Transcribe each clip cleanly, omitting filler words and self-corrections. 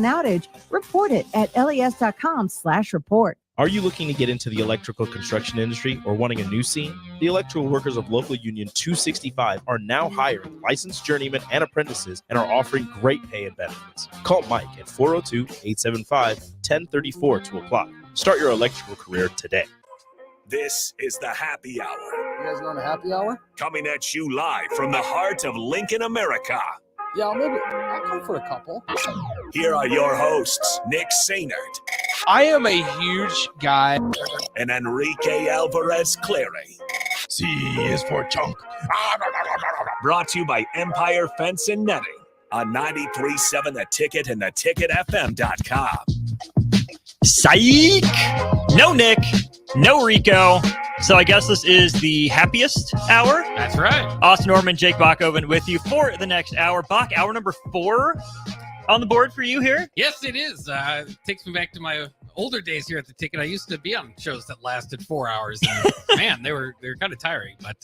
outage, report it at les.com/report. Are you looking to get into the electrical construction industry or wanting a new scene? The electrical workers of Local Union 265 are now hiring licensed journeymen and apprentices and are offering great pay and benefits. Call Mike at 402-875-1034 to apply. Start your electrical career today. This is the Happy Hour. You guys going to Happy Hour? Coming at you live from the heart of Lincoln, America. Yeah, I'll come for a couple. Here are your hosts, Nick Sainert. I am a huge guy. And Enrique Alvarez Clary. C is for chunk. Brought to you by Empire Fence and Netting on 93.7 The Ticket and theticketfm.com. Psych! No Nick, no Rico. So I guess this is the happiest hour. That's right. Austin Norman, Jake Bachoven with you for the next hour. Bach, hour number 4 on the board for you here. Yes, it is. It takes me back to my older days here at the Ticket. I used to be on shows that lasted 4 hours. And man, they were kind of tiring, but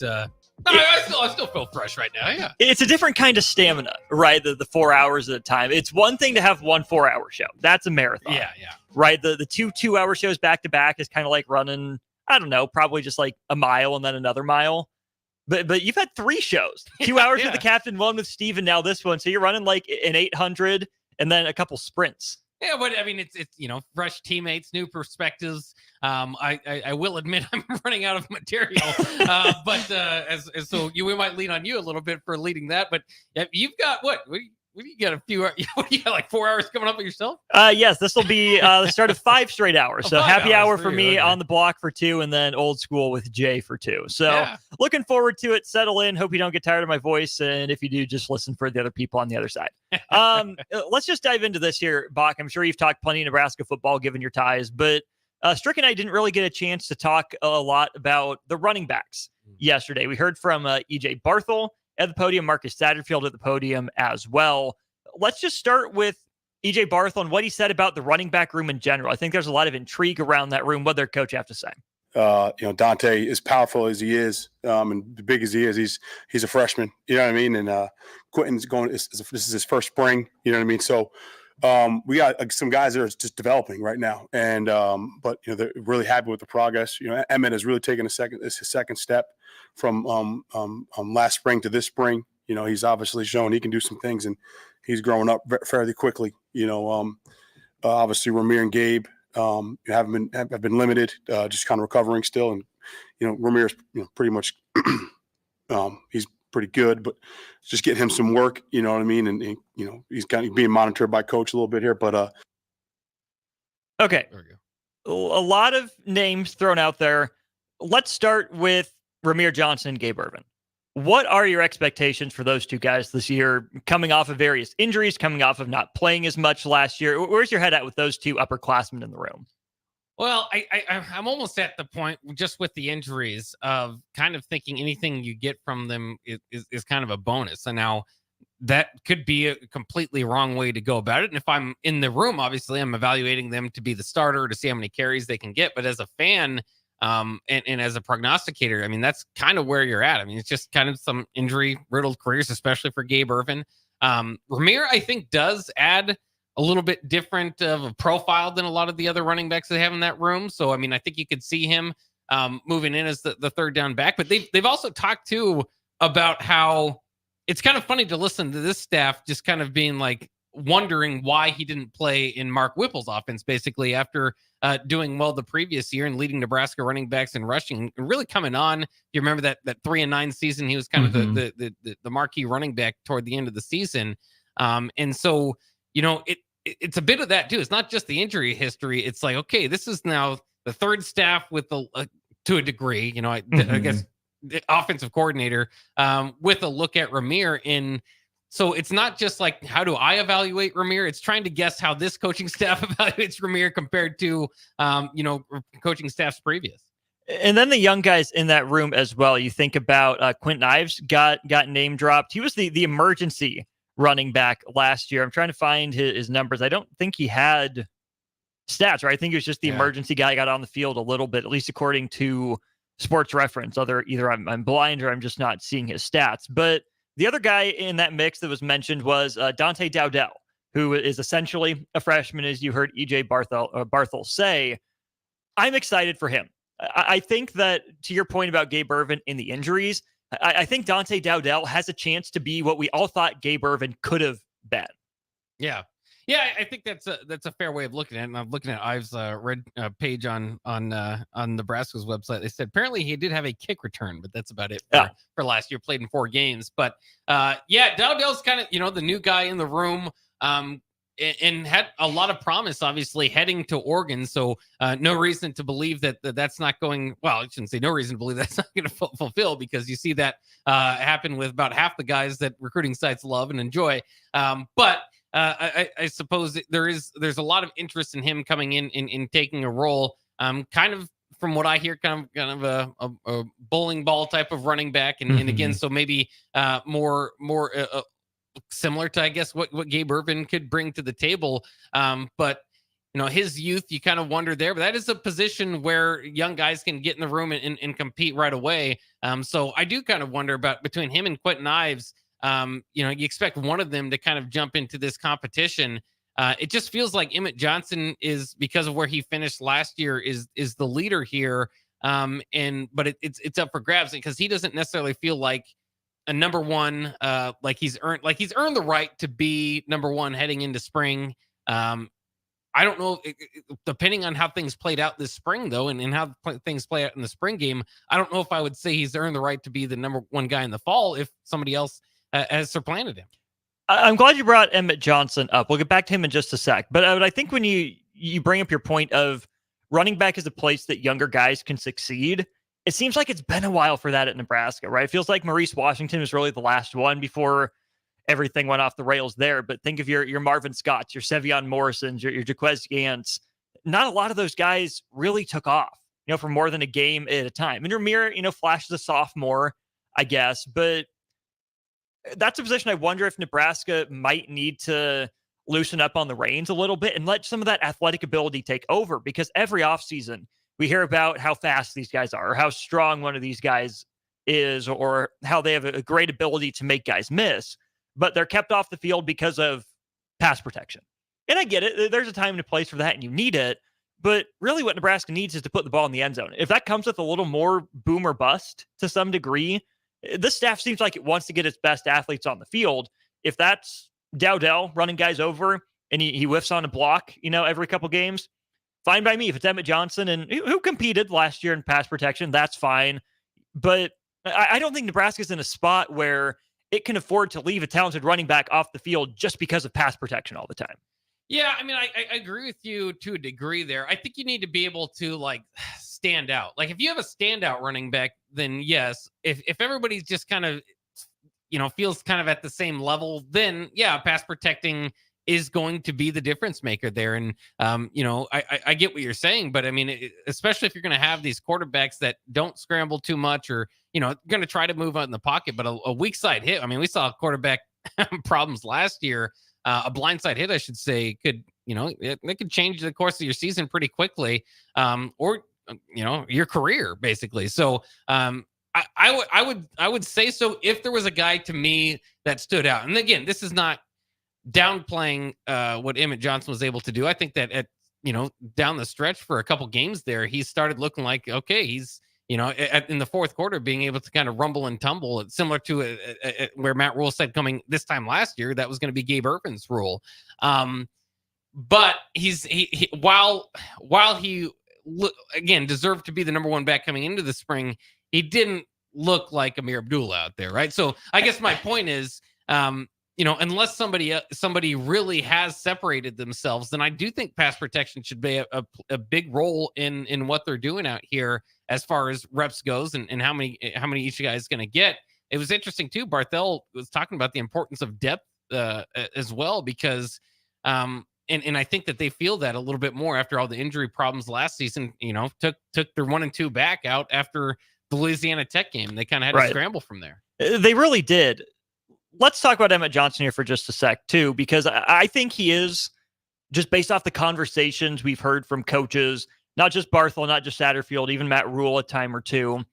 I still feel fresh right now. Yeah, it's a different kind of stamina, right? The 4 hours at a time. It's one thing to have one 4-hour show. That's a marathon. Yeah. Right. The two 2-hour shows back to back is kind of like running, I don't know, probably just like a mile and then another mile. But you've had 3 shows, 2 hours with the captain, one with Steve, and now this one. So you're running like an 800 and then a couple sprints. Yeah, but I mean, it's fresh teammates, new perspectives. I will admit I'm running out of material, so we might lean on you a little bit for leading that. But you've got what you got what do you got, like 4 hours coming up with yourself? Yes, this will be the start of 5 straight hours. So happy hour for me okay. On the block for 2, and then old school with Jay for 2. So looking forward to it. Settle in. Hope you don't get tired of my voice. And if you do, just listen for the other people on the other side. Let's just dive into this here, Bach. I'm sure you've talked plenty of Nebraska football given your ties, but Strick and I didn't really get a chance to talk a lot about the running backs yesterday. We heard from EJ Barthel at the podium, Marcus Satterfield at the podium as well. Let's just start with EJ Barthel and what he said about the running back room in general. I think there's a lot of intrigue around that room. What their coach have to say? Dante, as powerful as he is, and big as he is, he's a freshman. You know what I mean? And Quentin's going. This is his first spring. You know what I mean? So we got some guys that are just developing right now, and but they're really happy with the progress. Emmett has really taken his second step from last spring to this spring. He's obviously shown he can do some things, and he's growing up fairly quickly. Obviously Ramir and Gabe have been limited, just kind of recovering still, and Ramir's pretty much he's pretty good, but just getting him some work. You know what I mean? And he's kind of being monitored by coach a little bit here, but okay, there we go. A lot of names thrown out there. Let's start with Ramir Johnson and Gabe Ervin. What are your expectations for those two guys this year, coming off of various injuries, coming off of not playing as much last year? Where's your head at with those two upperclassmen in the room? Well, I'm almost at the point just with the injuries of kind of thinking anything you get from them is kind of a bonus. And now that could be a completely wrong way to go about it. And if I'm in the room, obviously I'm evaluating them to be the starter to see how many carries they can get. But as a fan, and as a prognosticator, I mean, that's kind of where you're at. I mean, it's just kind of some injury riddled careers, especially for Gabe Ervin. Ramir, I think, does add a little bit different of a profile than a lot of the other running backs they have in that room. So, I mean, I think you could see him moving in as the third down back, but they've also talked too about how it's kind of funny to listen to this staff just kind of being like wondering why he didn't play in Mark Whipple's offense, basically after doing well the previous year and leading Nebraska running backs and rushing, really coming on. You remember that 3-9 season? He was kind of the marquee running back toward the end of the season. And so, it's a bit of that too. It's not just the injury history. It's like, okay, this is now the third staff with to a degree, I guess the offensive coordinator with a look at Ramir in. So it's not just like, how do I evaluate Ramir? It's trying to guess how this coaching staff evaluates Ramir compared to, coaching staffs previous. And then the young guys in that room as well. You think about Quentin Ives got name dropped. He was the emergency running back last year. I'm trying to find his numbers. I don't think he had stats, right? I think he was just the emergency guy, got on the field a little bit, at least according to Sports Reference. Either I'm blind or I'm just not seeing his stats. But the other guy in that mix that was mentioned was Dante Dowdell, who is essentially a freshman, as you heard EJ Barthel say. I'm excited for him. I think that, to your point about Gabe Ervin in the injuries, I think Dante Dowdell has a chance to be what we all thought Gabe Ervin could have been. Yeah. I think that's a fair way of looking at it. And I'm looking at Ives' red page on Nebraska's website. They said apparently he did have a kick return, but that's about it for last year. Played in 4 games, but Dowdell's kind of the new guy in the room. And had a lot of promise, obviously, heading to Oregon. So no reason to believe that's not going well. I shouldn't say no reason to believe that's not going to fulfill, because you see that happen with about half the guys that recruiting sites love and enjoy. But I suppose there's a lot of interest in him coming in taking a role. Kind of from what I hear, kind of a bowling ball type of running back, and again, so maybe more similar to, I guess, what Gabe Ervin could bring to the table. But his youth, you kind of wonder there, but that is a position where young guys can get in the room and compete right away. So I do kind of wonder about between him and Quentin Ives. You expect one of them to kind of jump into this competition. It just feels like Emmett Johnson is, because of where he finished last year, is the leader here. But it's up for grabs, because he doesn't necessarily feel like a number one, like he's earned the right to be number one heading into spring. I don't know, depending on how things played out this spring, though, and how things play out in the spring game, I don't know if I would say he's earned the right to be the number one guy in the fall if somebody else has supplanted him. I'm glad you brought Emmett Johnson up. We'll get back to him in just a sec. But I think when you bring up your point of running back is a place that younger guys can succeed, it seems like it's been a while for that at Nebraska, right? It feels like Maurice Washington was really the last one before everything went off the rails there. But think of your Marvin Scotts, your Sevion Morrisons, your Jaquez Yance. Not a lot of those guys really took off, for more than a game at a time. And Ramir, flashed as a sophomore, I guess. But that's a position I wonder if Nebraska might need to loosen up on the reins a little bit and let some of that athletic ability take over, because every offseason we hear about how fast these guys are, or how strong one of these guys is, or how they have a great ability to make guys miss, but they're kept off the field because of pass protection. And I get it. There's a time and a place for that, and you need it. But really what Nebraska needs is to put the ball in the end zone. If that comes with a little more boom or bust to some degree, this staff seems like it wants to get its best athletes on the field. If that's Dowdell running guys over and he whiffs on a block, every couple games, fine by me. If it's Emmett Johnson, and who competed last year in pass protection, that's fine. But I don't think Nebraska's in a spot where it can afford to leave a talented running back off the field just because of pass protection all the time. Yeah, I mean, I agree with you to a degree there. I think you need to be able to stand out. Like if you have a standout running back, then yes. If everybody's just kind of, feels kind of at the same level, then yeah, pass protecting is going to be the difference maker there. And, I get what you're saying, but I mean, especially if you're going to have these quarterbacks that don't scramble too much, or, going to try to move out in the pocket, but a weak side hit. I mean, we saw quarterback problems last year. A blindside hit, I should say, could, it could change the course of your season pretty quickly, or, your career basically. So, I would say so if there was a guy to me that stood out. And again, this is not downplaying what Emmett Johnson was able to do. I think that at down the stretch for a couple games there, he started looking like, okay, he's in the fourth quarter being able to kind of rumble and tumble. It's similar to where Matt Rule said coming this time last year that was going to be Gabe Ervin's role. But he while he again deserved to be the number one back coming into the spring, he didn't look like Amir Abdullah out there, right? So I guess my point is, unless somebody really has separated themselves, then I do think pass protection should be a big role in what they're doing out here as far as reps goes, and how many each guy is going to get. It was interesting too. Barthel was talking about the importance of depth as well, because and I think that they feel that a little bit more after all the injury problems last season. Took their 1 and 2 back out after the Louisiana Tech game. They kind of had to scramble from there. They really did. Let's talk about Emmett Johnson here for just a sec too, because I think he is, just based off the conversations we've heard from coaches, not just Barthel, not just Satterfield, even Matt Rule a time or two.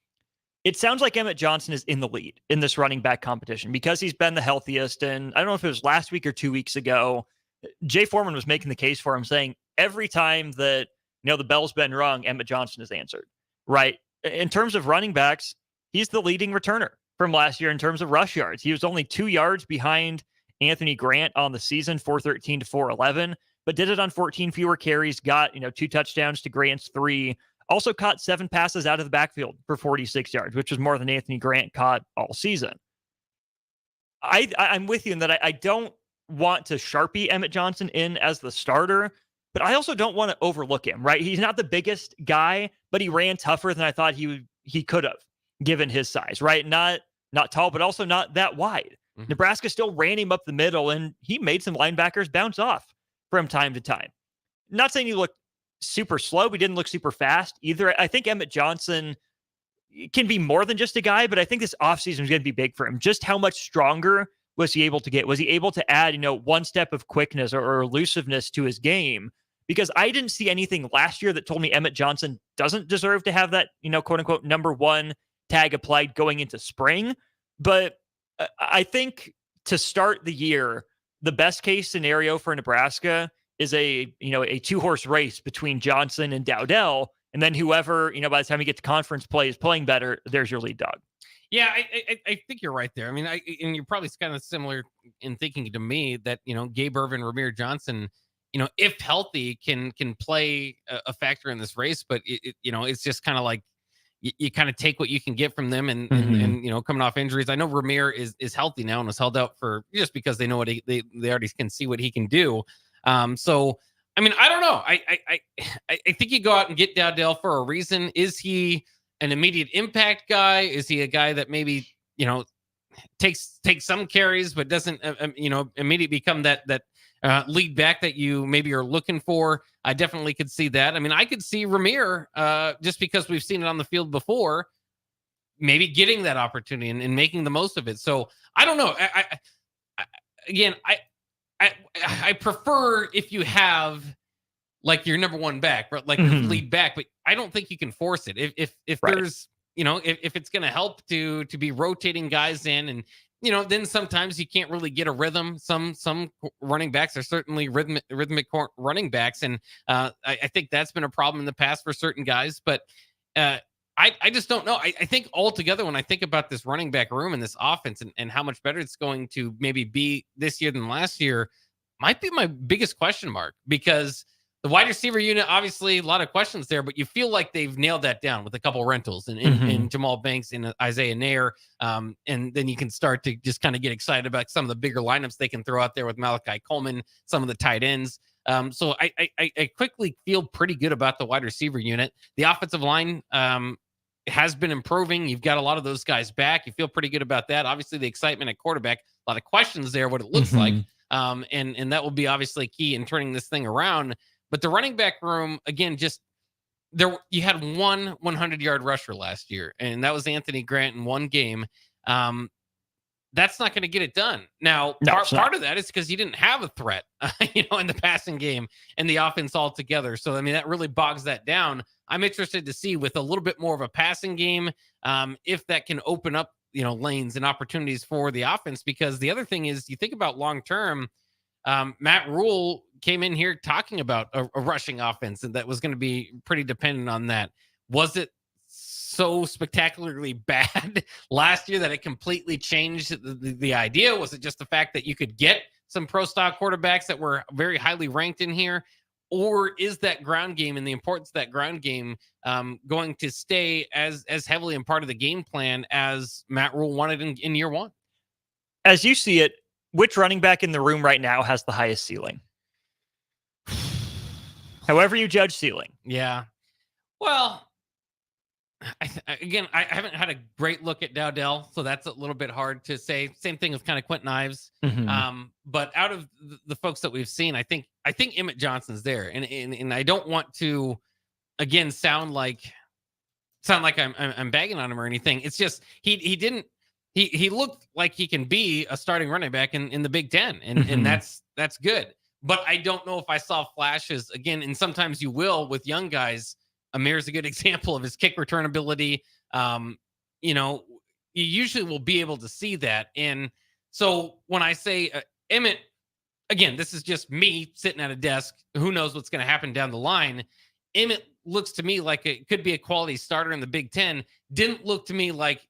It sounds like Emmett Johnson is in the lead in this running back competition because he's been the healthiest. And I don't know if it was last week or 2 weeks ago, Jay Foreman was making the case for him, saying every time that the bell's been rung, Emmett Johnson has answered. Right. In terms of running backs, he's the leading returner from last year in terms of rush yards. He was only 2 yards behind Anthony Grant on the season, 413 to 411, but did it on 14 fewer carries, got 2 touchdowns to Grant's 3. Also caught 7 passes out of the backfield for 46 yards, which was more than Anthony Grant caught all season. I'm with you in that I don't want to Sharpie Emmett Johnson in as the starter, but I also don't want to overlook him, right? He's not the biggest guy, but he ran tougher than I thought he could have, given his size, right? Not tall, but also not that wide. Mm-hmm. Nebraska still ran him up the middle, and he made some linebackers bounce off from time to time. Not saying he looked super slow, but he didn't look super fast either. I think Emmett Johnson can be more than just a guy, but I think this offseason is going to be big for him. Just how much stronger was he able to get? Was he able to add, one step of quickness or elusiveness to his game? Because I didn't see anything last year that told me Emmett Johnson doesn't deserve to have that, quote unquote, number 1 tag applied going into spring. But I think to start the year, the best case scenario for Nebraska is a 2-horse race between Johnson and Dowdell. And then whoever, by the time you get to conference play is playing better, there's your lead dog. Yeah, I think you're right there. I mean, and you're probably kind of similar in thinking to me that, Gabe Ervin, Ramir Johnson, if healthy, can play a factor in this race. But, it's just kind of like you kind of take what you can get from them and coming off injuries. I know Ramir is healthy now and was held out for just because they know what they already can see what he can do. So, I mean, I don't know. I think you go out and get Dowdell for a reason. Is he an immediate impact guy? Is he a guy that maybe, takes some carries, but doesn't, immediately become that lead back that you maybe are looking for? I definitely could see that. I mean, I could see Ramir, just because we've seen it on the field before, maybe getting that opportunity and making the most of it. So I don't know. I prefer if you have like your number 1 back, like your lead back, but I don't think you can force it. If right. There's, if it's going to help to be rotating guys in, and, then sometimes you can't really get a rhythm. Some running backs are certainly rhythmic running backs. And I think that's been a problem in the past for certain guys, but I just don't know. I think altogether, when I think about this running back room and this offense and how much better it's going to maybe be this year than last year, might be my biggest question mark, because the wide receiver unit, obviously a lot of questions there, but you feel like they've nailed that down with a couple rentals in Jamal Banks and Isaiah Nair. And then you can start to just kind of get excited about some of the bigger lineups they can throw out there with Malachi Coleman, some of the tight ends. So I quickly feel pretty good about the wide receiver unit. The offensive line has been improving. You've got a lot of those guys back. You feel pretty good about that. Obviously, the excitement at quarterback, a lot of questions there, what it looks like. And that will be obviously key in turning this thing around. But the running back room, again, just there, you had one 100-yard rusher last year, and that was Anthony Grant in one game. That's not going to get it done. Now, part of that is because you didn't have a threat, in the passing game and the offense altogether. So, I mean, that really bogs that down. I'm interested to see with a little bit more of a passing game, if that can open up, lanes and opportunities for the offense. Because the other thing is, you think about long-term, Matt Rule came in here talking about a rushing offense, and that was going to be pretty dependent on that. Was it so spectacularly bad last year that it completely changed the idea? Was it just the fact that you could get some pro style quarterbacks that were very highly ranked in here? Or is that ground game and the importance of that ground game going to stay as heavily in part of the game plan as Matt Rule wanted in year one? As you see it, which running back in the room right now has the highest ceiling? However you judge ceiling. Yeah. Well, I haven't had a great look at Dowdell, so that's a little bit hard to say. Same thing with kind of Quentin Ives. But out of the folks that we've seen, I think Emmett Johnson's there, and I don't want to again sound like I'm bagging on him or anything. It's just he looked like he can be a starting running back in the Big Ten, and that's good. But I don't know if I saw flashes again, and sometimes you will with young guys. Amir's a good example of his kick return ability. You usually will be able to see that. And so when I say Emmett again, this is just me sitting at a desk. Who knows what's going to happen down the line? Emmett looks to me like it could be a quality starter in the Big Ten. Didn't look to me like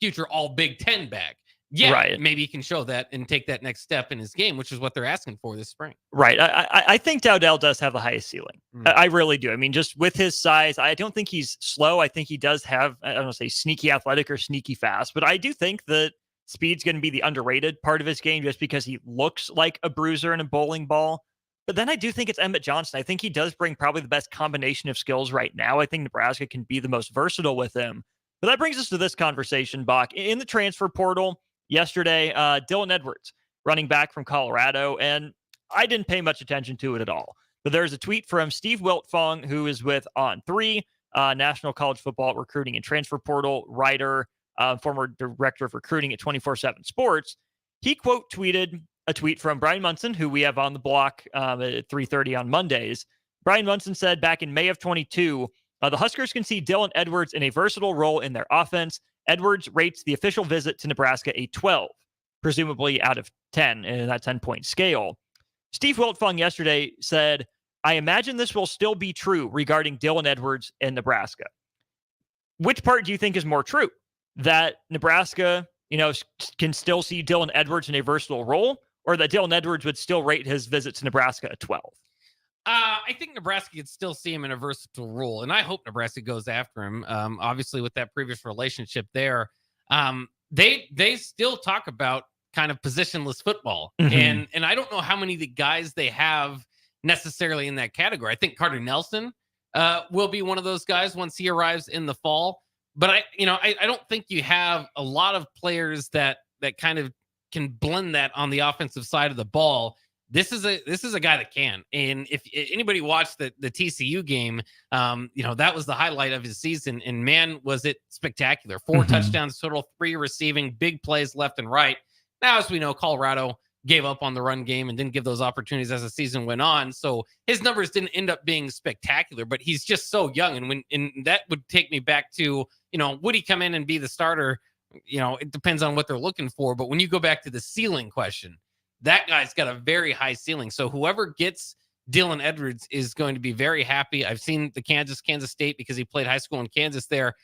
future all Big Ten back. Yeah, Right. maybe he can show that and take that next step in his game, which is what they're asking for this spring. Right. I think Dowdell does have the highest ceiling. Mm. I really do. I mean, just with his size, I don't think he's slow. I think he does have, I don't want to say sneaky athletic or sneaky fast, but I do think that speed's going to be the underrated part of his game just because he looks like a bruiser and a bowling ball. But then I do think it's Emmett Johnson. I think he does bring probably the best combination of skills right now. I think Nebraska can be the most versatile with him. But that brings us to this conversation, Bach. In the transfer portal yesterday, Dylan Edwards, running back from Colorado, and I didn't pay much attention to it at all. But there's a tweet from Steve Wiltfong, who is with On3, National College Football Recruiting and Transfer Portal writer, former director of recruiting at 24/7 Sports. He quote tweeted a tweet from Brian Munson, who we have on the block at 3:30 on Mondays. Brian Munson said back in May of 22, the Huskers can see Dylan Edwards in a versatile role in their offense. Edwards rates the official visit to Nebraska a 12, presumably out of 10 in that 10-point scale. Steve Wiltfong yesterday said, I imagine this will still be true regarding Dylan Edwards in Nebraska. Which part do you think is more true? That Nebraska, can still see Dylan Edwards in a versatile role, or that Dylan Edwards would still rate his visit to Nebraska a 12? I think Nebraska could still see him in a versatile role, and I hope Nebraska goes after him. Obviously, with that previous relationship there, they still talk about kind of positionless football, and I don't know how many of the guys they have necessarily in that category. I think Carter Nelson will be one of those guys once he arrives in the fall. But I don't think you have a lot of players that kind of can blend that on the offensive side of the ball. This is a guy that can. And if anybody watched the TCU game, that was the highlight of his season. And man, was it spectacular. 4 touchdowns total, 3 receiving, big plays left and right. Now, as we know, Colorado gave up on the run game and didn't give those opportunities as the season went on. So his numbers didn't end up being spectacular, but he's just so young. And that would take me back to, would he come in and be the starter? It depends on what they're looking for. But when you go back to the ceiling question, that guy's got a very high ceiling. So whoever gets Dylan Edwards is going to be very happy. I've seen the Kansas State, because he played high school in Kansas there,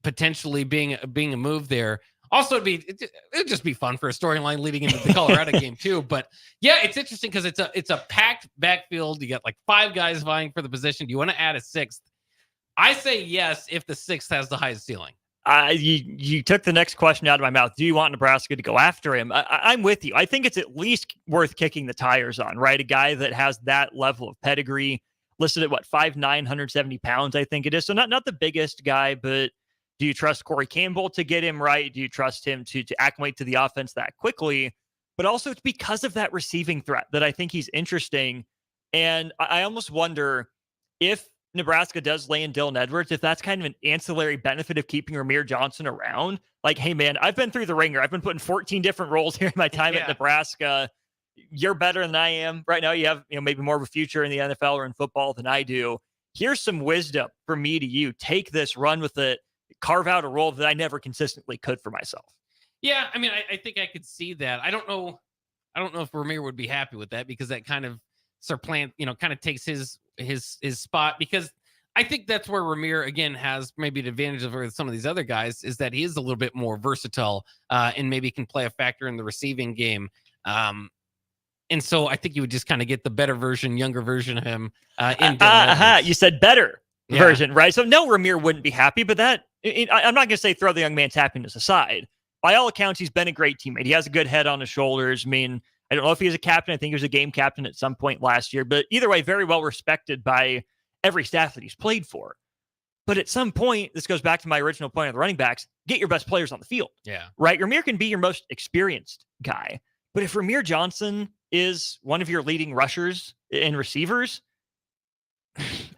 potentially being a move there. Also, it'd just be fun for a storyline leading into the Colorado game too. But yeah, it's interesting because it's a packed backfield. You got like 5 guys vying for the position. Do you want to add a 6th? I say yes if the 6th has the highest ceiling. You took the next question out of my mouth. Do you want Nebraska to go after him? I'm with you. I think it's at least worth kicking the tires on, right? A guy that has that level of pedigree, listed at 5'9", 170 pounds, I think it is. So not the biggest guy, but do you trust Corey Campbell to get him right? Do you trust him to acclimate to the offense that quickly? But also it's because of that receiving threat that I think he's interesting. And I almost wonder if Nebraska does land Dylan Edwards, if that's kind of an ancillary benefit of keeping Rahmir Johnson around. Like, hey, man, I've been through the ringer. I've been put in 14 different roles here in my time at Nebraska. You're better than I am. Right now, you have maybe more of a future in the NFL or in football than I do. Here's some wisdom from me to you. Take this, run with it, carve out a role that I never consistently could for myself. Yeah, I mean, I think I could see that. I don't know if Rahmir would be happy with that, because that kind of supplant, kind of takes his spot, because I think that's where Rahmir again has maybe an advantage over some of these other guys, is that he is a little bit more versatile and maybe can play a factor in the receiving game. And so I think you would just kind of get the better version, younger version of him. You said better version, right? So no, Rahmir wouldn't be happy, but I'm not going to say throw the young man's happiness aside. By all accounts, he's been a great teammate. He has a good head on his shoulders. I mean, I don't know if he was a captain. I think he was a game captain at some point last year, but either way, very well respected by every staff that he's played for. But at some point, this goes back to my original point of the running backs, get your best players on the field. Yeah. Right? Rahmir can be your most experienced guy. But if Rahmir Johnson is one of your leading rushers and receivers,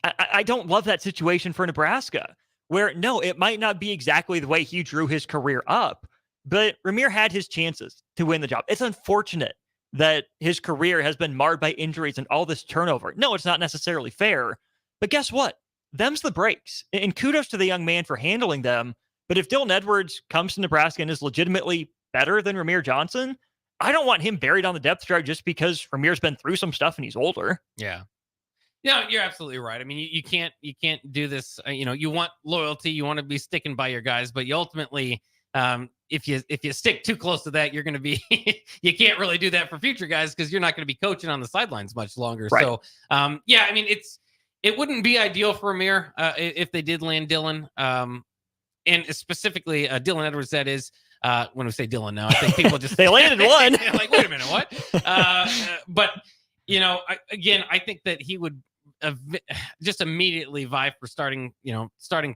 I don't love that situation for Nebraska, where no, it might not be exactly the way he drew his career up, but Rahmir had his chances to win the job. It's unfortunate that his career has been marred by injuries and all this turnover. No, it's not necessarily fair, but guess what? Them's the breaks. And kudos to the young man for handling them. But if Dylan Edwards comes to Nebraska and is legitimately better than Rahmir Johnson, I don't want him buried on the depth chart just because Ramir's been through some stuff and he's older. Yeah. No, you're absolutely right. I mean, you can't do this. You want loyalty, you want to be sticking by your guys, but you ultimately, if you stick too close to that, you're going to be, you can't really do that for future guys because you're not going to be coaching on the sidelines much longer. Right. So, yeah, I mean, it wouldn't be ideal for Ramir if they did land Dylan, and specifically Dylan Edwards. That is, when we say Dylan now, I think people just they landed one. Like, wait a minute, what? But I think that he would just immediately vie for starting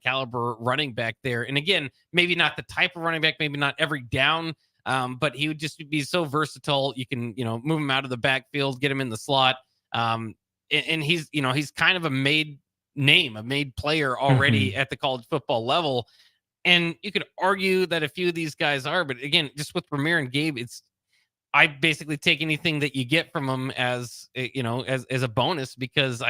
caliber running back there. And again, maybe not the type of running back, maybe not every down, but he would just be so versatile. You can, move him out of the backfield, get him in the slot. And he's kind of a made player already at the college football level. And you could argue that a few of these guys are, but again, just with Ramir and Gabe, I basically take anything that you get from them as a bonus because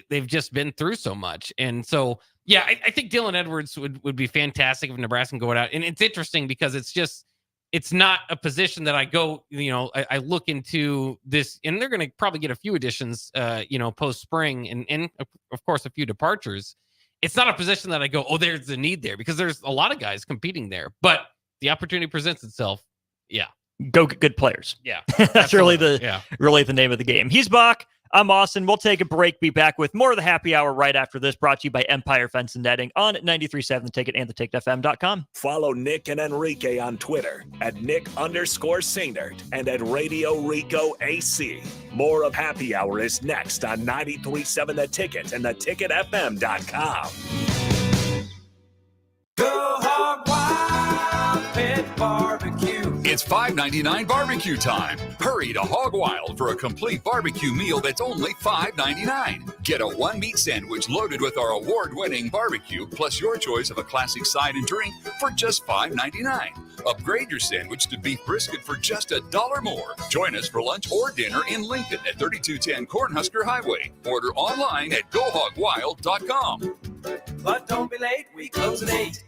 they've just been through so much. And so, yeah, I think Dylan Edwards would be fantastic if Nebraska can go out. And it's interesting because it's not a position that I go, I look into this, and they're going to probably get a few additions, post spring and of course a few departures. It's not a position that I go, oh, there's the need there, because there's a lot of guys competing there, but the opportunity presents itself. Yeah. Go get good players. Yeah. That's really the name of the game. He's Bach. I'm Austin. We'll take a break. Be back with more of the happy hour right after this, brought to you by Empire Fence and Netting on 93.7 The Ticket and theticketfm.com. Follow Nick and Enrique on Twitter at Nick_Sainert and at Radio Rico AC. More of Happy Hour is next on 93.7 The Ticket and theticketfm.com. Go Hog Wild Pit Barbecue. It's $5.99 barbecue time. Hurry to Hog Wild for a complete barbecue meal that's only $5.99. Get a one-meat sandwich loaded with our award-winning barbecue, plus your choice of a classic side and drink for just $5.99. Upgrade your sandwich to beef brisket for just $1 more. Join us for lunch or dinner in Lincoln at 3210 Cornhusker Highway. Order online at GoHogWild.com. But don't be late, we close at 8.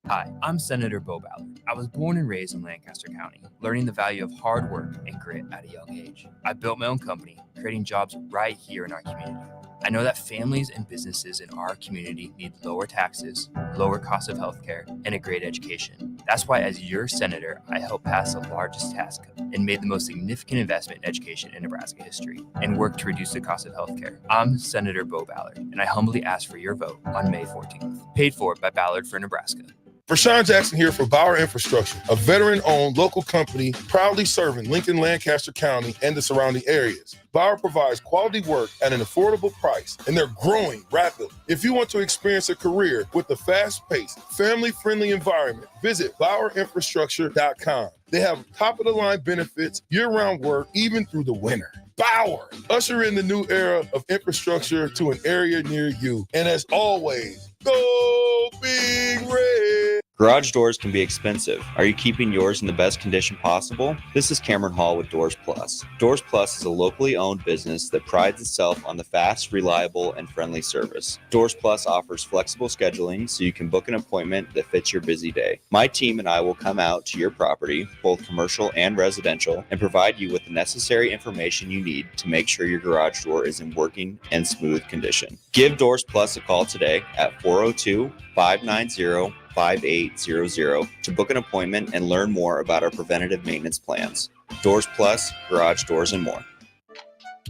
Hi, I'm Senator Bo Ballard. I was born and raised in Lancaster County, learning the value of hard work and grit at a young age. I built my own company, creating jobs right here in our community. I know that families and businesses in our community need lower taxes, lower cost of healthcare, and a great education. That's why, as your senator, I helped pass the largest tax cut and made the most significant investment in education in Nebraska history and worked to reduce the cost of healthcare. I'm Senator Bo Ballard, and I humbly ask for your vote on May 14th. Paid for by Ballard for Nebraska. Rashawn Jackson here for Bauer Infrastructure, a veteran-owned local company proudly serving Lincoln, Lancaster County, and the surrounding areas. Bauer provides quality work at an affordable price, and they're growing rapidly. If you want to experience a career with a fast-paced, family-friendly environment, visit BauerInfrastructure.com. They have top-of-the-line benefits, year-round work, even through the winter. Bauer, usher in the new era of infrastructure to an area near you. And as always, go Big Red! Garage doors can be expensive. Are you keeping yours in the best condition possible? This is Cameron Hall with Doors Plus. Doors Plus is a locally owned business that prides itself on the fast, reliable, and friendly service. Doors Plus offers flexible scheduling so you can book an appointment that fits your busy day. My team and I will come out to your property, both commercial and residential, and provide you with the necessary information you need to make sure your garage door is in working and smooth condition. Give Doors Plus a call today at 402-590-5800 to book an appointment and learn more about our preventative maintenance plans. Doors Plus, garage doors, and more.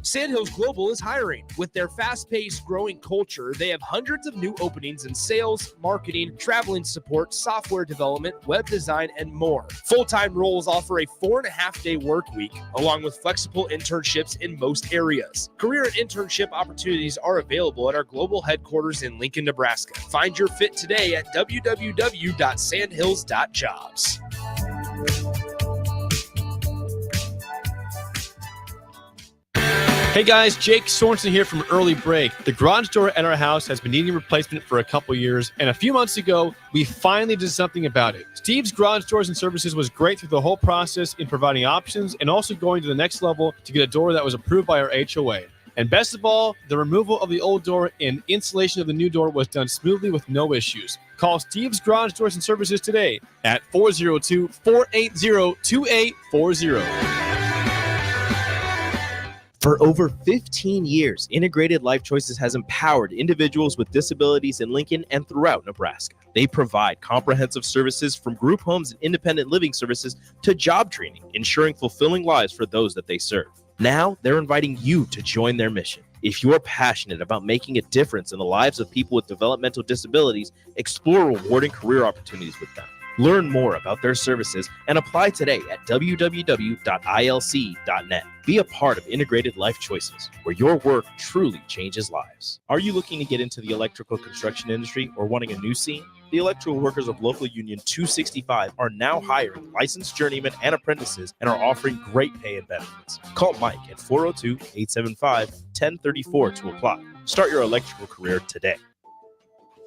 Sandhills Global is hiring. With their fast-paced, growing culture, they have hundreds of new openings in sales, marketing, traveling support, software development, web design, and more. Full-time roles offer a 4.5-day work week, along with flexible internships in most areas. Career and internship opportunities are available at our global headquarters in Lincoln, Nebraska. Find your fit today at www.sandhills.jobs. Hey guys, Jake Sorensen here from Early Break. The garage door at our house has been needing replacement for a couple years, and a few months ago, we finally did something about it. Steve's Garage Doors and Services was great through the whole process in providing options and also going to the next level to get a door that was approved by our HOA. And best of all, the removal of the old door and installation of the new door was done smoothly with no issues. Call Steve's Garage Doors and Services today at 402-480-2840. For over 15 years, Integrated Life Choices has empowered individuals with disabilities in Lincoln and throughout Nebraska. They provide comprehensive services from group homes and independent living services to job training, ensuring fulfilling lives for those that they serve. Now, they're inviting you to join their mission. If you're passionate about making a difference in the lives of people with developmental disabilities, explore rewarding career opportunities with them. Learn more about their services and apply today at www.ilc.net. Be a part of Integrated Life Choices, where your work truly changes lives. Are you looking to get into the electrical construction industry or wanting a new scene? The electrical workers of local union 265 are now hiring licensed journeymen and apprentices and are offering great pay and benefits. Call Mike at 402-875-1034 to apply. Start your electrical career today.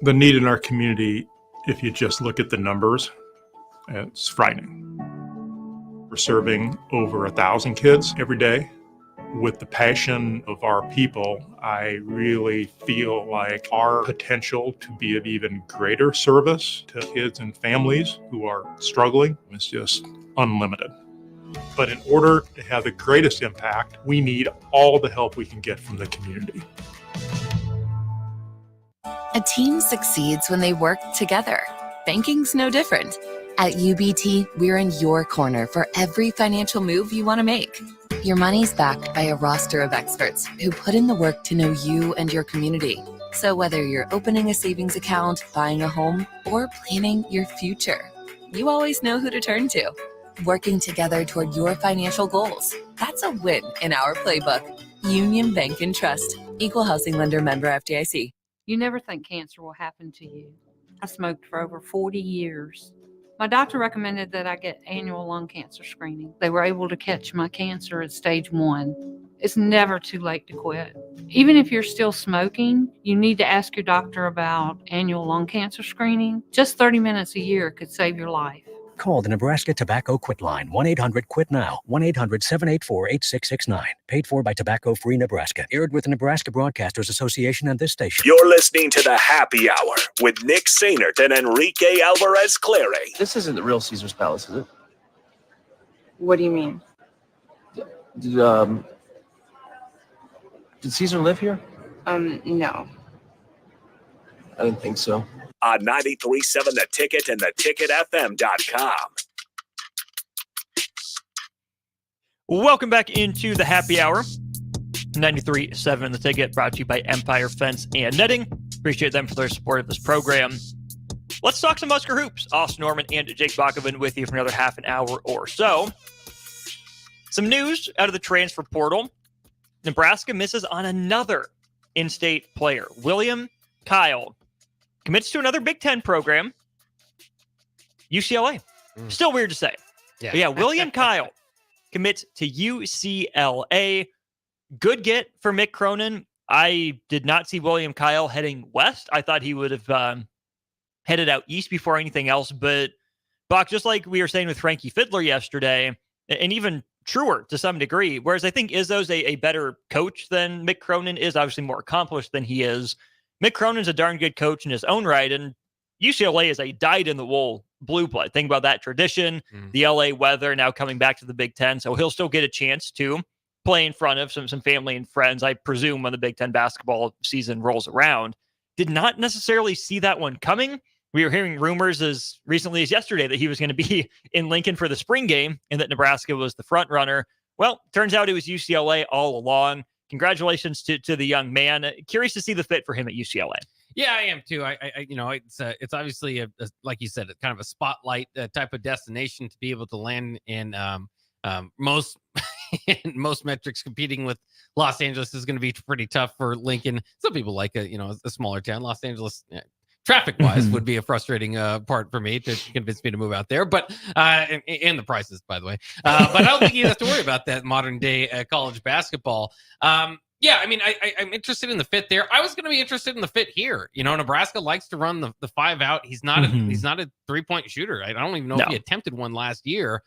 The need in our community, if you just look at the numbers, it's frightening. We're serving over 1,000 kids every day. With the passion of our people, I really feel like our potential to be of even greater service to kids and families who are struggling is just unlimited. But in order to have the greatest impact, we need all the help we can get from the community. A team succeeds when they work together. Banking's no different. At UBT, we're in your corner for every financial move you want to make. Your money's backed by a roster of experts who put in the work to know you and your community. So whether you're opening a savings account, buying a home, or planning your future, you always know who to turn to. Working together toward your financial goals. That's a win in our playbook. Union Bank and Trust. Equal housing lender, member FDIC. You never think cancer will happen to you. I smoked for over 40 years. My doctor recommended that I get annual lung cancer screening. They were able to catch my cancer at stage 1. It's never too late to quit. Even if you're still smoking, you need to ask your doctor about annual lung cancer screening. Just 30 minutes a year could save your life. Call the Nebraska Tobacco Quit Line, 1-800-QUIT-NOW, 1-800-784-8669. Paid for by Tobacco Free Nebraska. Aired with the Nebraska Broadcasters Association and this station. You're listening to the Happy Hour with Nick Sainert and Enrique Alvarez Clary. This isn't the real Caesar's Palace, is it? What do you mean? Did Caesar live here? No. I didn't think so. On 93.7 The Ticket and theticketfm.com. Welcome back into the Happy Hour. 93.7 The Ticket, brought to you by Empire Fence and Netting. Appreciate them for their support of this program. Let's talk some Husker hoops. Austin Norman and Jake Bakoven with you for another half an hour or so. Some news out of the transfer portal. Nebraska misses on another in-state player. William Kyle commits to another Big Ten program. UCLA. Still weird to say. Yeah. But yeah, William Kyle commits to UCLA. Good get for Mick Cronin. I did not see William Kyle heading west. I thought he would have headed out east before anything else. But, Bach, just like we were saying with Frankie Fiddler yesterday, and even truer to some degree, whereas I think Izzo's a better coach than Mick Cronin is, obviously more accomplished than he is. Mick Cronin's a darn good coach in his own right, and UCLA is a dyed-in-the-wool blue blood. Think about that tradition, the LA weather, now coming back to the Big Ten, so he'll still get a chance to play in front of some family and friends, I presume, when the Big Ten basketball season rolls around. Did not necessarily see that one coming. We were hearing rumors as recently as yesterday that he was going to be in Lincoln for the spring game and that Nebraska was the front runner. Well, turns out it was UCLA all along. Congratulations to the young man. Curious to see the fit for him at UCLA. Yeah, I am too. I it's obviously a like you said, kind of a spotlight type of destination to be able to land in most most metrics. Competing with Los Angeles is going to be pretty tough for Lincoln. Some people like a smaller town. Los Angeles, traffic wise, would be a frustrating part for me to convince me to move out there. But and the prices, by the way. But I don't think you have to worry about that modern day college basketball. Yeah, I mean, I'm interested in the fit there. I was going to be interested in the fit here. Nebraska likes to run the five out. He's not he's not a 3-point shooter. I don't even know if he attempted one last year.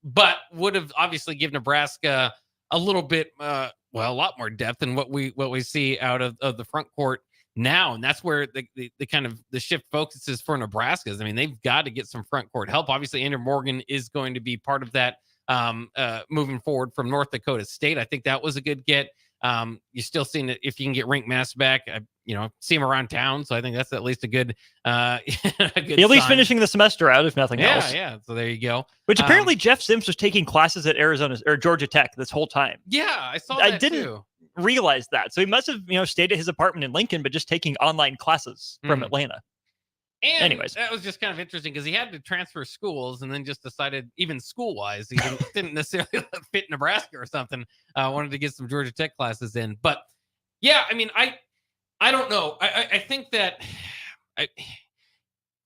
But would have obviously given Nebraska a little bit, a lot more depth than what we see out of the front court now, and that's where the kind of the shift focuses for Nebraska. I mean, they've got to get some front court help. Obviously, Andrew Morgan is going to be part of that moving forward from North Dakota State. I think that was a good get. You're still seeing that if you can get Rink Mass back, see him around town. So I think that's at least a good, a good at least sign. finishing the semester out, if nothing else. Yeah. So there you go. Which apparently Jeff Sims was taking classes at Arizona or Georgia Tech this whole time. Yeah, I saw that I didn't too. realize that. So he must have, stayed at his apartment in Lincoln, but just taking online classes from Atlanta. And anyways, that was just kind of interesting because he had to transfer schools and then just decided, even school-wise, he didn't necessarily fit Nebraska or something. Wanted to get some Georgia Tech classes in. But, yeah, I mean, I don't know. I think that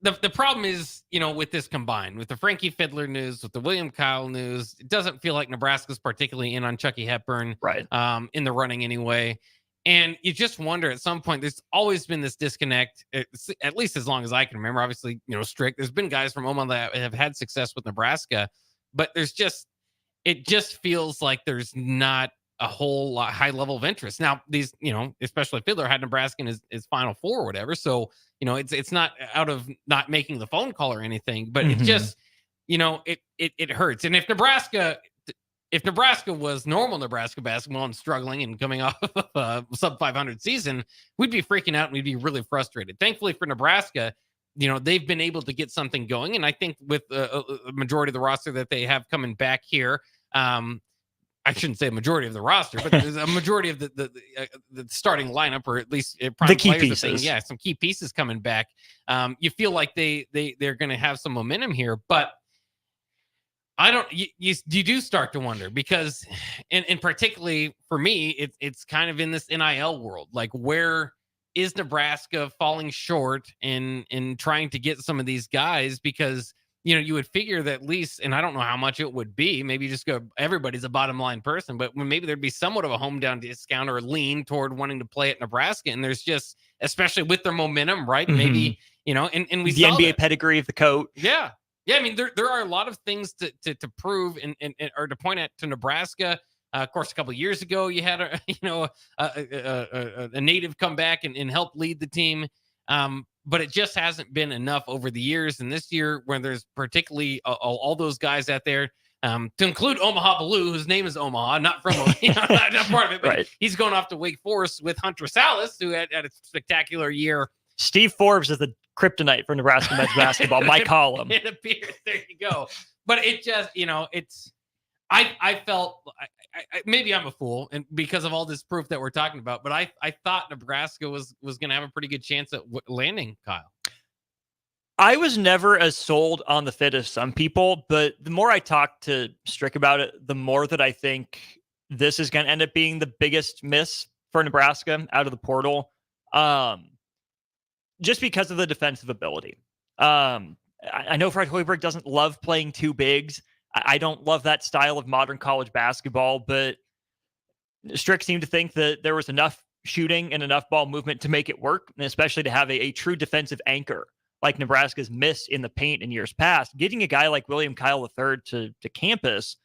the problem is, with this combined, with the Frankie Fiddler news, with the William Kyle news, it doesn't feel like Nebraska's particularly in on Chucky Hepburn, right? In the running anyway. And you just wonder at some point, there's always been this disconnect, at least as long as I can remember. Obviously, Strick, there's been guys from Omaha that have had success with Nebraska, but it just feels like there's not a whole lot high level of interest. Now, these, especially Fiddler had Nebraska in his Final Four or whatever. So, it's not out of not making the phone call or anything, but it just, it hurts. And if Nebraska was normal Nebraska basketball and struggling and coming off of a sub 500 season, we'd be freaking out and we'd be really frustrated. Thankfully for Nebraska, they've been able to get something going. And I think with a majority of the roster that they have coming back here, I shouldn't say a majority of the roster, but there's a majority of the starting lineup, or at least prime the key players pieces. some key pieces coming back. You feel like they're going to have some momentum here, but I don't. You do start to wonder because, and particularly for me, it's kind of in this NIL world. Like, where is Nebraska falling short in trying to get some of these guys? Because you would figure that at least, and I don't know how much it would be. Maybe just go. Everybody's a bottom line person, but maybe there'd be somewhat of a hometown discount or lean toward wanting to play at Nebraska. And there's just, especially with their momentum, right? Maybe and we the saw NBA that. pedigree of the coach. Yeah. Yeah, I mean, there are a lot of things to prove and or to point at to Nebraska. Of course, a couple of years ago, you had a native come back and help lead the team, but it just hasn't been enough over the years. And this year, when there's particularly all those guys out there, to include Omaha Blue, whose name is Omaha, not from not part of it, but Right. He's going off to Wake Forest with Hunter Salas, who had a spectacular year. Steve Forbes is the kryptonite for Nebraska men's basketball. My column. It appears. There you go. But it just, it's. I felt maybe I'm a fool, and because of all this proof that we're talking about. But I thought Nebraska was going to have a pretty good chance at landing Kyle. I was never as sold on the fit as some people, but the more I talk to Strick about it, the more that I think this is going to end up being the biggest miss for Nebraska out of the portal. Just because of the defensive ability. I know Fred Hoiberg doesn't love playing two bigs. I don't love that style of modern college basketball, but Strick seemed to think that there was enough shooting and enough ball movement to make it work, and especially to have a true defensive anchor like Nebraska's missed in the paint in years past. Getting a guy like William Kyle III to campus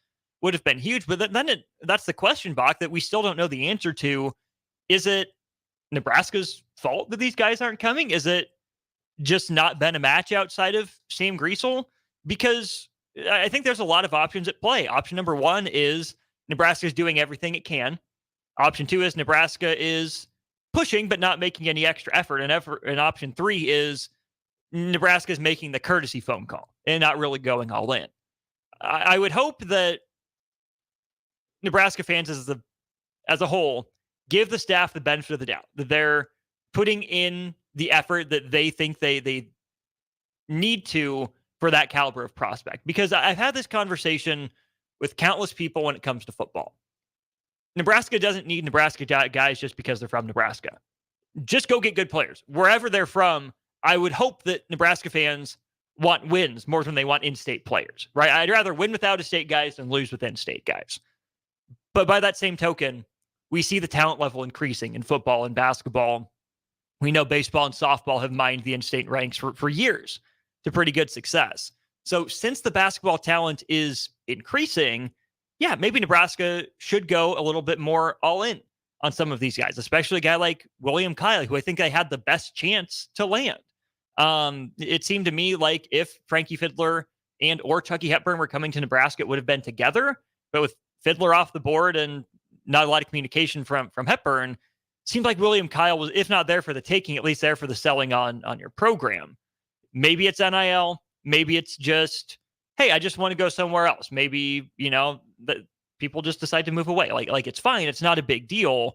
would have been huge, but then that's the question, Bach, that we still don't know the answer to. Is it Nebraska's fault that these guys aren't coming? Is it just not been a match outside of Sam Griesel? Because I think there's a lot of options at play. Option number one is Nebraska's doing everything it can. Option two is Nebraska is pushing but not making any extra effort. And option three is Nebraska's making the courtesy phone call and not really going all in. I would hope that Nebraska fans as a whole give the staff the benefit of the doubt, that they're putting in the effort that they think they need to for that caliber of prospect. Because I've had this conversation with countless people when it comes to football. Nebraska doesn't need Nebraska guys just because they're from Nebraska. Just go get good players. Wherever they're from, I would hope that Nebraska fans want wins more than they want in-state players, right? I'd rather win with out-of-state guys than lose with in-state guys. But by that same token, we see the talent level increasing in football and basketball. We know baseball and softball have mined the in-state ranks for years to pretty good success. So since the basketball talent is increasing, yeah, maybe Nebraska should go a little bit more all in. on some of these guys, especially a guy like William Kyle, who I think I had the best chance to land. It seemed to me like if Frankie Fiddler and or Chucky Hepburn were coming to Nebraska, it would have been together. But with Fiddler off the board and not a lot of communication from Hepburn, seemed like William Kyle was, if not there for the taking, at least there for the selling on your program. Maybe it's NIL. Maybe it's just, hey, I just want to go somewhere else. Maybe, that people just decide to move away. Like it's fine. It's not a big deal.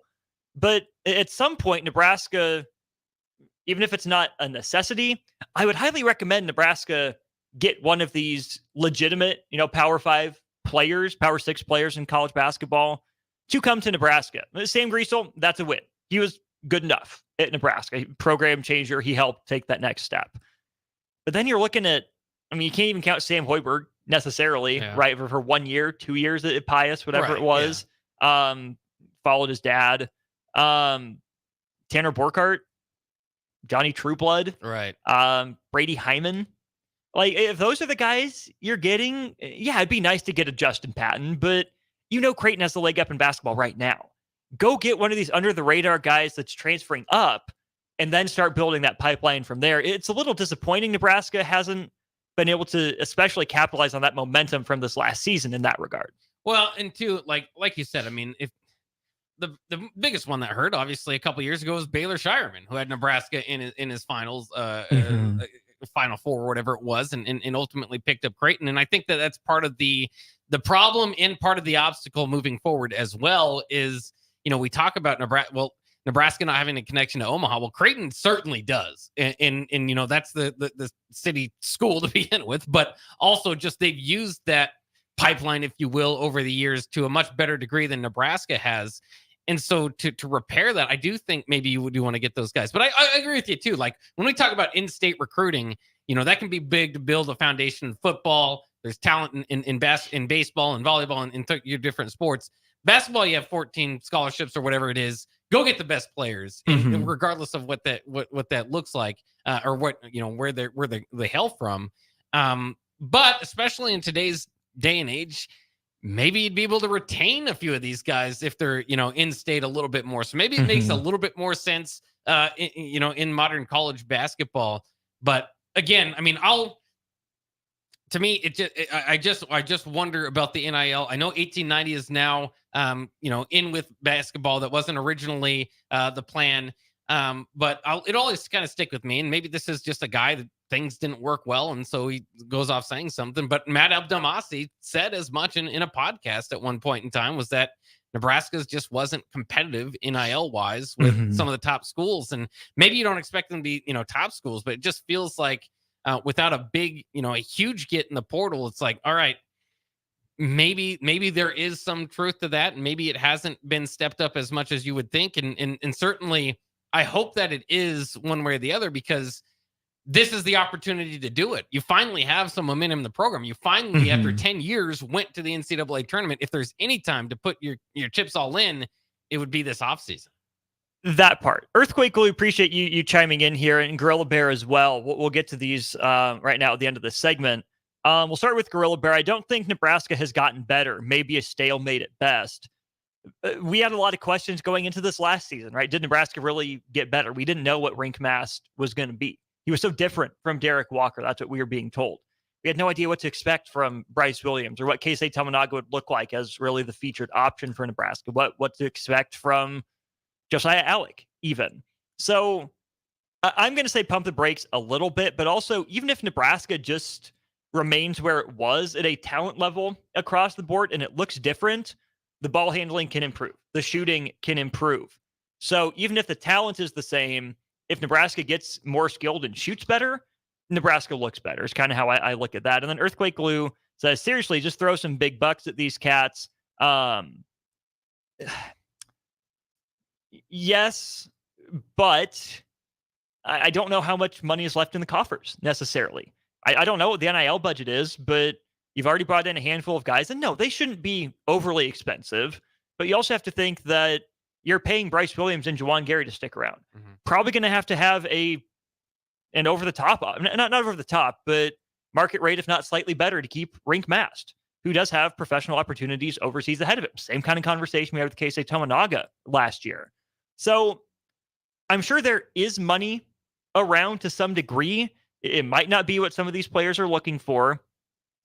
But at some point, Nebraska, even if it's not a necessity, I would highly recommend Nebraska get one of these legitimate, Power 5 players, Power 6 players in college basketball to come to Nebraska. Sam Griesel, that's a win. He was good enough at Nebraska. Program changer. He helped take that next step. But then you're looking at, you can't even count Sam Hoiberg necessarily, right? For 1 year, 2 years at Pius, whatever it was. Followed his dad. Tanner Borkart, Johnny Trueblood, right? Brady Hyman. Like, if those are the guys you're getting, it'd be nice to get a Justin Patton, but Creighton has the leg up in basketball right now. Go get one of these under the radar guys that's transferring up and then start building that pipeline from there. It's a little disappointing Nebraska hasn't been able to especially capitalize on that momentum from this last season in that regard. Well, and two, like you said, if the biggest one that hurt, obviously, a couple years ago was Baylor Shireman, who had Nebraska in his finals, Final Four or whatever it was, and ultimately picked up Creighton. And I think that's part of the problem and part of the obstacle moving forward as well is, we talk about Nebraska not having a connection to Omaha. Well, Creighton certainly does. And that's the city school to begin with, but also just they've used that pipeline, if you will, over the years to a much better degree than Nebraska has. And so to repair that, I do think maybe you do want to get those guys. But I agree with you too. Like when we talk about in-state recruiting, that can be big to build a foundation in football. There's talent in baseball and volleyball and in your different sports. Basketball, you have 14 scholarships or whatever it is. Go get the best players, and regardless of what that looks like, or what where they hail from. But especially in today's day and age, maybe you'd be able to retain a few of these guys if they're in state a little bit more. So maybe it makes a little bit more sense, in modern college basketball. But again, to me, I just wonder about the NIL. I know 1890 is now, in with basketball. That wasn't originally the plan, but it always kind of stick with me. And maybe this is just a guy that things didn't work well, and so he goes off saying something. But Matt Abdelmassih said as much in a podcast at one point in time, was that Nebraska's just wasn't competitive NIL wise with some of the top schools. And maybe you don't expect them to be, top schools, but it just feels like without a big, a huge get in the portal, it's like, all right, maybe there is some truth to that. And maybe it hasn't been stepped up as much as you would think. And certainly I hope that it is one way or the other, because this is the opportunity to do it. You finally have some momentum in the program. You finally, after 10 years, went to the NCAA tournament. If there's any time to put your chips all in, it would be this offseason. That part. Earthquake, we appreciate you chiming in here, and Gorilla Bear as well. We'll get to these right now at the end of this segment. We'll start with Gorilla Bear. I don't think Nebraska has gotten better. Maybe a stalemate at best. We had a lot of questions going into this last season, right? Did Nebraska really get better? We didn't know what Rink Mast was going to be. He was so different from Derek Walker. That's what we were being told. We had no idea what to expect from Bryce Williams or what Keisei Tominaga would look like as really the featured option for Nebraska. What to expect from Josiah Alec even. So I'm going to say pump the brakes a little bit, but also even if Nebraska just remains where it was at a talent level across the board and it looks different, the ball handling can improve. The shooting can improve. So even if the talent is the same, if Nebraska gets more skilled and shoots better, Nebraska looks better. It's kind of how I look at that. And then Earthquake Glue says, seriously, just throw some big bucks at these cats. Yes, but I don't know how much money is left in the coffers necessarily. I don't know what the NIL budget is, but you've already brought in a handful of guys. And no, they shouldn't be overly expensive. But you also have to think that you're paying Bryce Williams and Juwan Gary to stick around. Probably going to have an over-the-top, not over the top, but market rate, if not slightly better, to keep Rink Mast. who does have professional opportunities overseas ahead of him. Same kind of conversation we had with Keisei Tominaga last year. So I'm sure there is money around to some degree. It might not be what some of these players are looking for.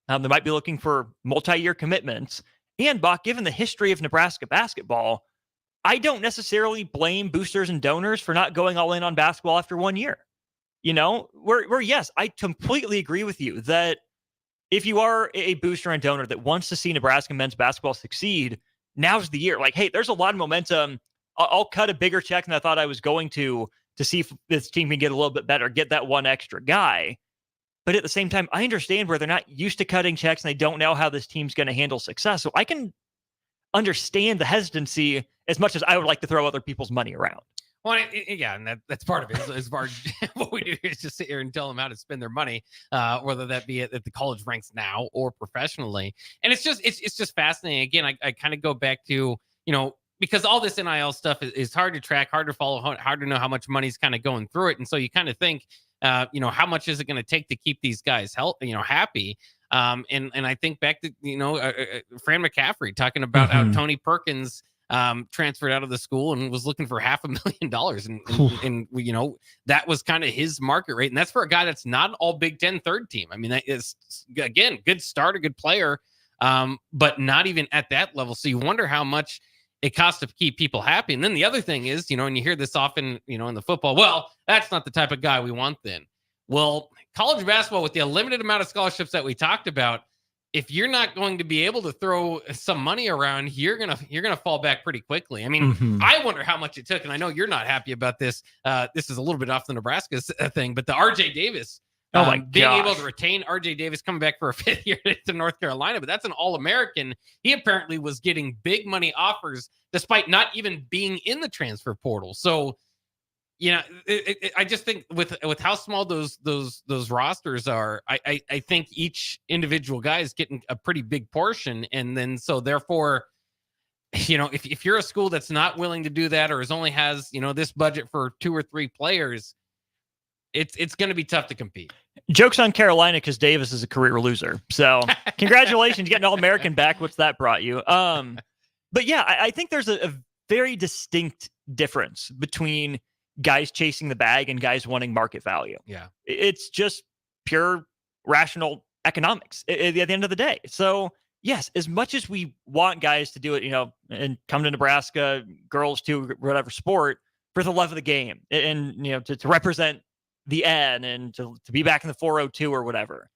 They might be looking for multi-year commitments. And Bach, given the history of Nebraska basketball, I don't necessarily blame boosters and donors for not going all in on basketball after 1 year. You know, where yes, I completely agree with you that if you are a booster and donor that wants to see Nebraska men's basketball succeed, now's the year. Like, hey, there's a lot of momentum. I'll cut a bigger check than I thought I was going to see if this team can get a little bit better, get that one extra guy. But at the same time, I understand where they're not used to cutting checks and they don't know how this team's going to handle success. So I can understand the hesitancy as much as I would like to throw other people's money around. Well, yeah, and that's part of it. As far as what we do is just sit here and tell them how to spend their money, whether that be at the college ranks now or professionally. And it's just fascinating. Again, I kind of go back to, because all this NIL stuff is hard to track, hard to follow, hard to know how much money's kind of going through it. And so you kind of think, how much is it going to take to keep these guys happy? And I think back to, Fran McCaffrey talking about how Tony Perkins transferred out of the school and was looking for $500,000. And that was kind of his market rate. And that's for a guy that's not an all Big Ten third team. I mean, that is, again, good starter, good player, but not even at that level. So you wonder how much it costs to keep people happy. And then the other thing is, and you hear this often, in the football, well, that's not the type of guy we want then. Well, college basketball, with the limited amount of scholarships that we talked about, if you're not going to be able to throw some money around, you're gonna fall back pretty quickly. I mean, I wonder how much it took, and I know you're not happy about this. This is a little bit off the Nebraska thing, but the RJ Davis, being able to retain RJ Davis coming back for a 5th year to North Carolina, but that's an All-American. He apparently was getting big money offers despite not even being in the transfer portal. So, I just think with how small those rosters are, I think each individual guy is getting a pretty big portion. And then, so therefore, if you're a school that's not willing to do that, or only has, this budget for 2 or 3 players, it's going to be tough to compete. Joke's on Carolina because Davis is a career loser. So congratulations, getting All-American back. What's that brought you? But yeah, I think there's a very distinct difference between guys chasing the bag and guys wanting market value. Yeah. It's just pure rational economics at the end of the day. So yes, as much as we want guys to do it, and come to Nebraska, girls too, whatever sport, for the love of the game and, to represent the N and to be back in the 402 or whatever.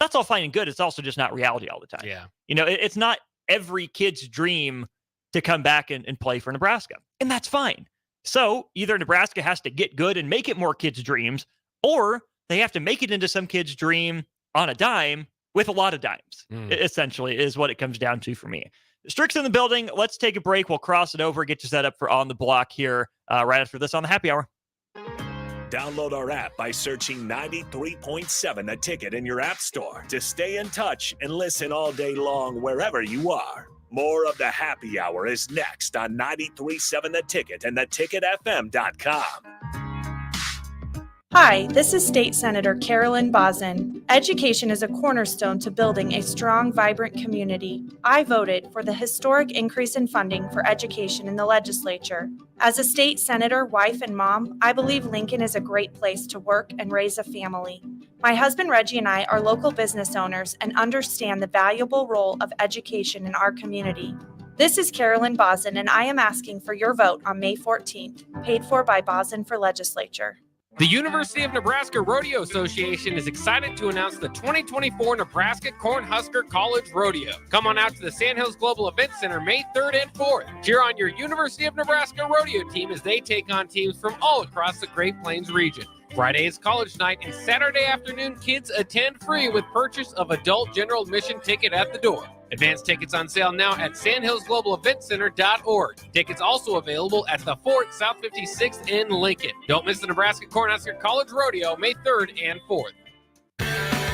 That's all fine and good. It's also just not reality all the time. Yeah. It's not every kid's dream to come back and play for Nebraska. And that's fine. So either Nebraska has to get good and make it more kids' dreams, or they have to make it into some kid's dream on a dime with a lot of dimes, essentially, is what it comes down to for me. Strick's in the building. Let's take a break. We'll cross it over, get you set up for On the Block here right after this on the Happy Hour. Download our app by searching 93.7 The Ticket in your app store to stay in touch and listen all day long wherever you are. More of the Happy Hour is next on 93.7 The Ticket and theticketfm.com. Hi, this is State Senator Carolyn Bosson. Education is a cornerstone to building a strong, vibrant community. I voted for the historic increase in funding for education in the legislature. As a state senator, wife, and mom, I believe Lincoln is a great place to work and raise a family. My husband Reggie and I are local business owners and understand the valuable role of education in our community. This is Carolyn Bosson, and I am asking for your vote on May 14th, paid for by Bosson for Legislature. The University of Nebraska Rodeo Association is excited to announce the 2024 Nebraska Cornhusker College Rodeo. Come on out to the Sandhills Global Event Center May 3rd and 4th. Cheer on your University of Nebraska Rodeo team as they take on teams from all across the Great Plains region. Friday is college night, and Saturday afternoon kids attend free with purchase of adult general admission ticket at the door. Advance tickets on sale now at sandhillsglobaleventcenter.org. Tickets also available at the Fort South 56th in Lincoln. Don't miss the Nebraska Cornhusker College Rodeo May 3rd and 4th.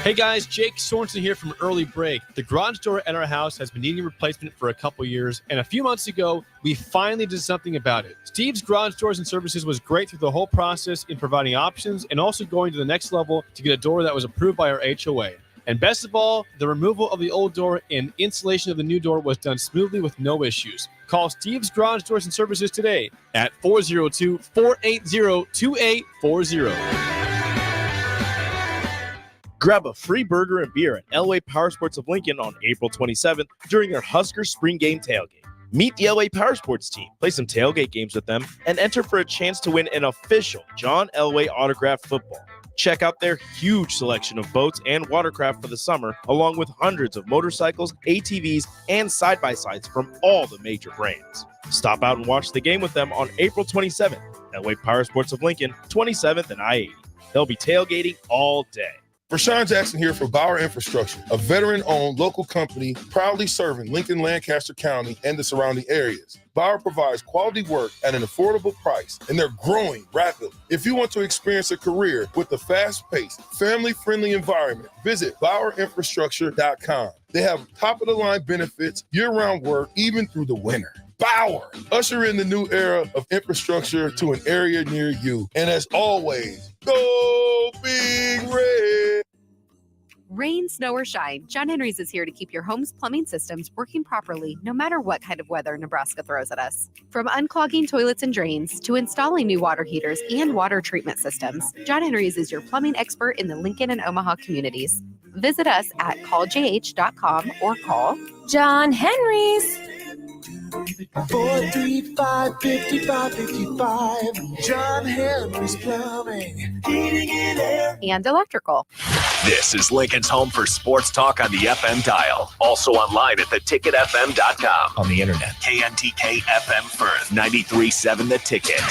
Hey guys, Jake Sorensen here from Early Break. The garage door at our house has been needing replacement for a couple years, and a few months ago, we finally did something about it. Steve's Garage Doors and Services was great through the whole process in providing options and also going to the next level to get a door that was approved by our HOA. And best of all, the removal of the old door and installation of the new door was done smoothly with no issues. Call Steve's Garage Doors and Services today at 402-480-2840. Grab a free burger and beer at Elway Power Sports of Lincoln on April 27th during their Husker Spring Game tailgate. Meet the Elway Power Sports team, play some tailgate games with them, and enter for a chance to win an official John Elway autographed football. Check out their huge selection of boats and watercraft for the summer, along with hundreds of motorcycles, ATVs, and side-by-sides from all the major brands. Stop out and watch the game with them on April 27th. Elway Power Sports of Lincoln, 27th and I-80. They'll be tailgating all day. Rashawn Jackson here for Bauer Infrastructure, a veteran-owned local company proudly serving Lincoln, Lancaster County, and the surrounding areas. Bauer provides quality work at an affordable price, and they're growing rapidly. If you want to experience a career with a fast-paced, family-friendly environment, visit BauerInfrastructure.com. They have top-of-the-line benefits, year-round work, even through the winter. Bauer, usher in the new era of infrastructure to an area near you. And as always, go Big Red! Rain, snow, or shine, John Henry's is here to keep your home's plumbing systems working properly no matter what kind of weather Nebraska throws at us. From unclogging toilets and drains to installing new water heaters and water treatment systems, John Henry's is your plumbing expert in the Lincoln and Omaha communities. Visit us at calljh.com or call John Henry's. 435-5555. John Henry's Plumbing, Heating and Air. And electrical. This is Lincoln's home for sports talk on the FM dial. Also online at theticketfm.com. On the internet. KNTK FM Firth, 93.7 The Ticket.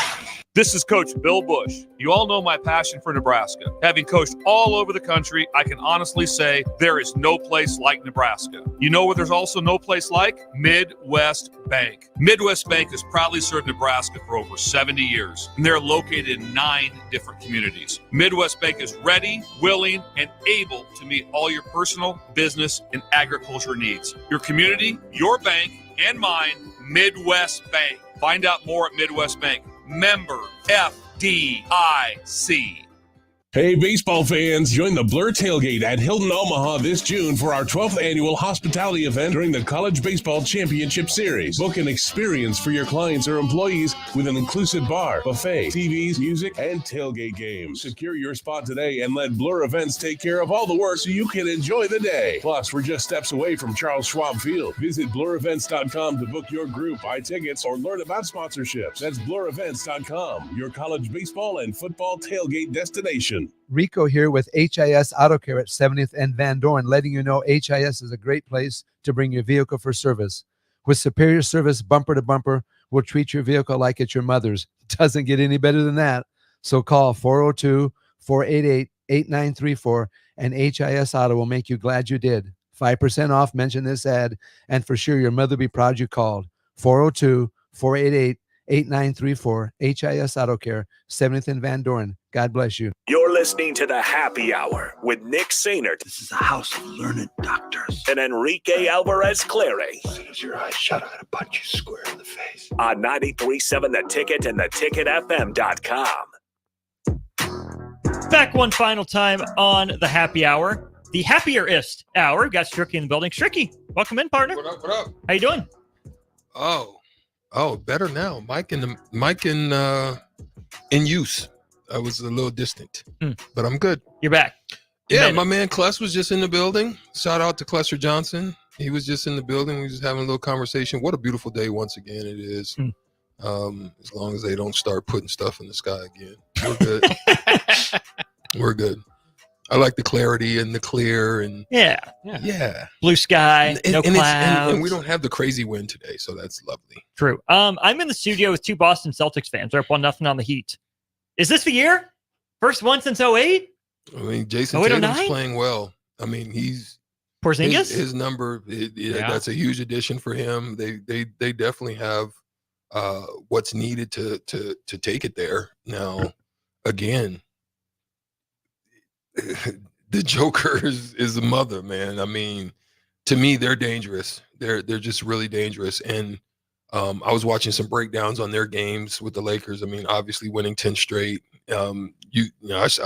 This is Coach Bill Bush. You all know my passion for Nebraska. Having coached all over the country, I can honestly say there is no place like Nebraska. You know where there's also no place like? Midwest Bank. Midwest Bank has proudly served Nebraska for over 70 years, and they're located in 9 different communities. Midwest Bank is ready, willing, and able to meet all your personal, business, and agriculture needs. Your community, your bank, and mine, Midwest Bank. Find out more at Midwest Bank. Member FDIC. Hey, baseball fans, join the Blur Tailgate at Hilton Omaha this June for our 12th annual hospitality event during the College Baseball Championship Series. Book an experience for your clients or employees with an inclusive bar, buffet, TVs, music, and tailgate games. Secure your spot today and let Blur Events take care of all the work so you can enjoy the day. Plus, we're just steps away from Charles Schwab Field. Visit blurevents.com to book your group, buy tickets, or learn about sponsorships. That's blurevents.com, your college baseball and football tailgate destination. Rico here with HIS Auto Care at 70th and Van Dorn, letting you know HIS is a great place to bring your vehicle for service. With superior service bumper to bumper, we'll treat your vehicle like it's your mother's. Doesn't get any better than that. So call 402-488-8934 and HIS Auto will make you glad you did. 5% off, mention this ad, and for sure your mother will be proud you called. 402-488-8934, HIS Auto Care, 70th and Van Dorn. God bless you. You're listening to the Happy Hour with Nick Sainert. This is a house of learned doctors. And Enrique Alvarez Clary. As soon as your eyes shut, I'm going to punch you square in the face. On 93.7 The Ticket and theticketfm.com. Back one final time on the Happy Hour. The happier-ist hour. We've got Stricky in the building. Stricky, welcome in, partner. What up, what up? How you doing? Oh, better now. Mic in use. I was a little distant, but I'm good. You're back. Yeah, my man Kless was just in the building. Shout out to Klesser Johnson. He was just in the building. We were just having a little conversation. What a beautiful day once again it is. As long as they don't start putting stuff in the sky again. We're good. We're good. I like the clarity and the clear and yeah. Blue sky, no clouds. And we don't have the crazy wind today, so that's lovely. True. I'm in the studio with 2 Boston Celtics fans. They're up 1-0 on the Heat. Is this the year? First one since 08? I mean, Jason Tatum's playing well. I mean, he's Porzingis? His number, that's a huge addition for him. They definitely have what's needed to take it there. Now, again, the Joker is a mother, man. I mean, to me, they're dangerous. They're just really dangerous. And I was watching some breakdowns on their games with the Lakers. I mean, obviously winning 10 straight. I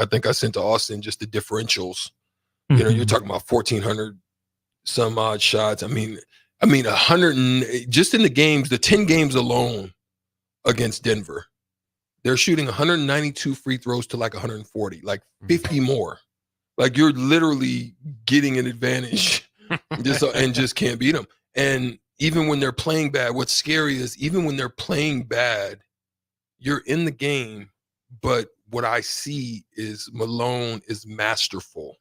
think I sent to Austin just the differentials You know, you're talking about 1,400 some odd shots. I mean, 100 just in the games, the 10 games alone against Denver, they're shooting 192 free throws to like 140, like 50 more. Like you're literally getting an advantage and just can't beat them. And even when they're playing bad, what's scary is even when they're playing bad, you're in the game. But what I see is Malone is masterful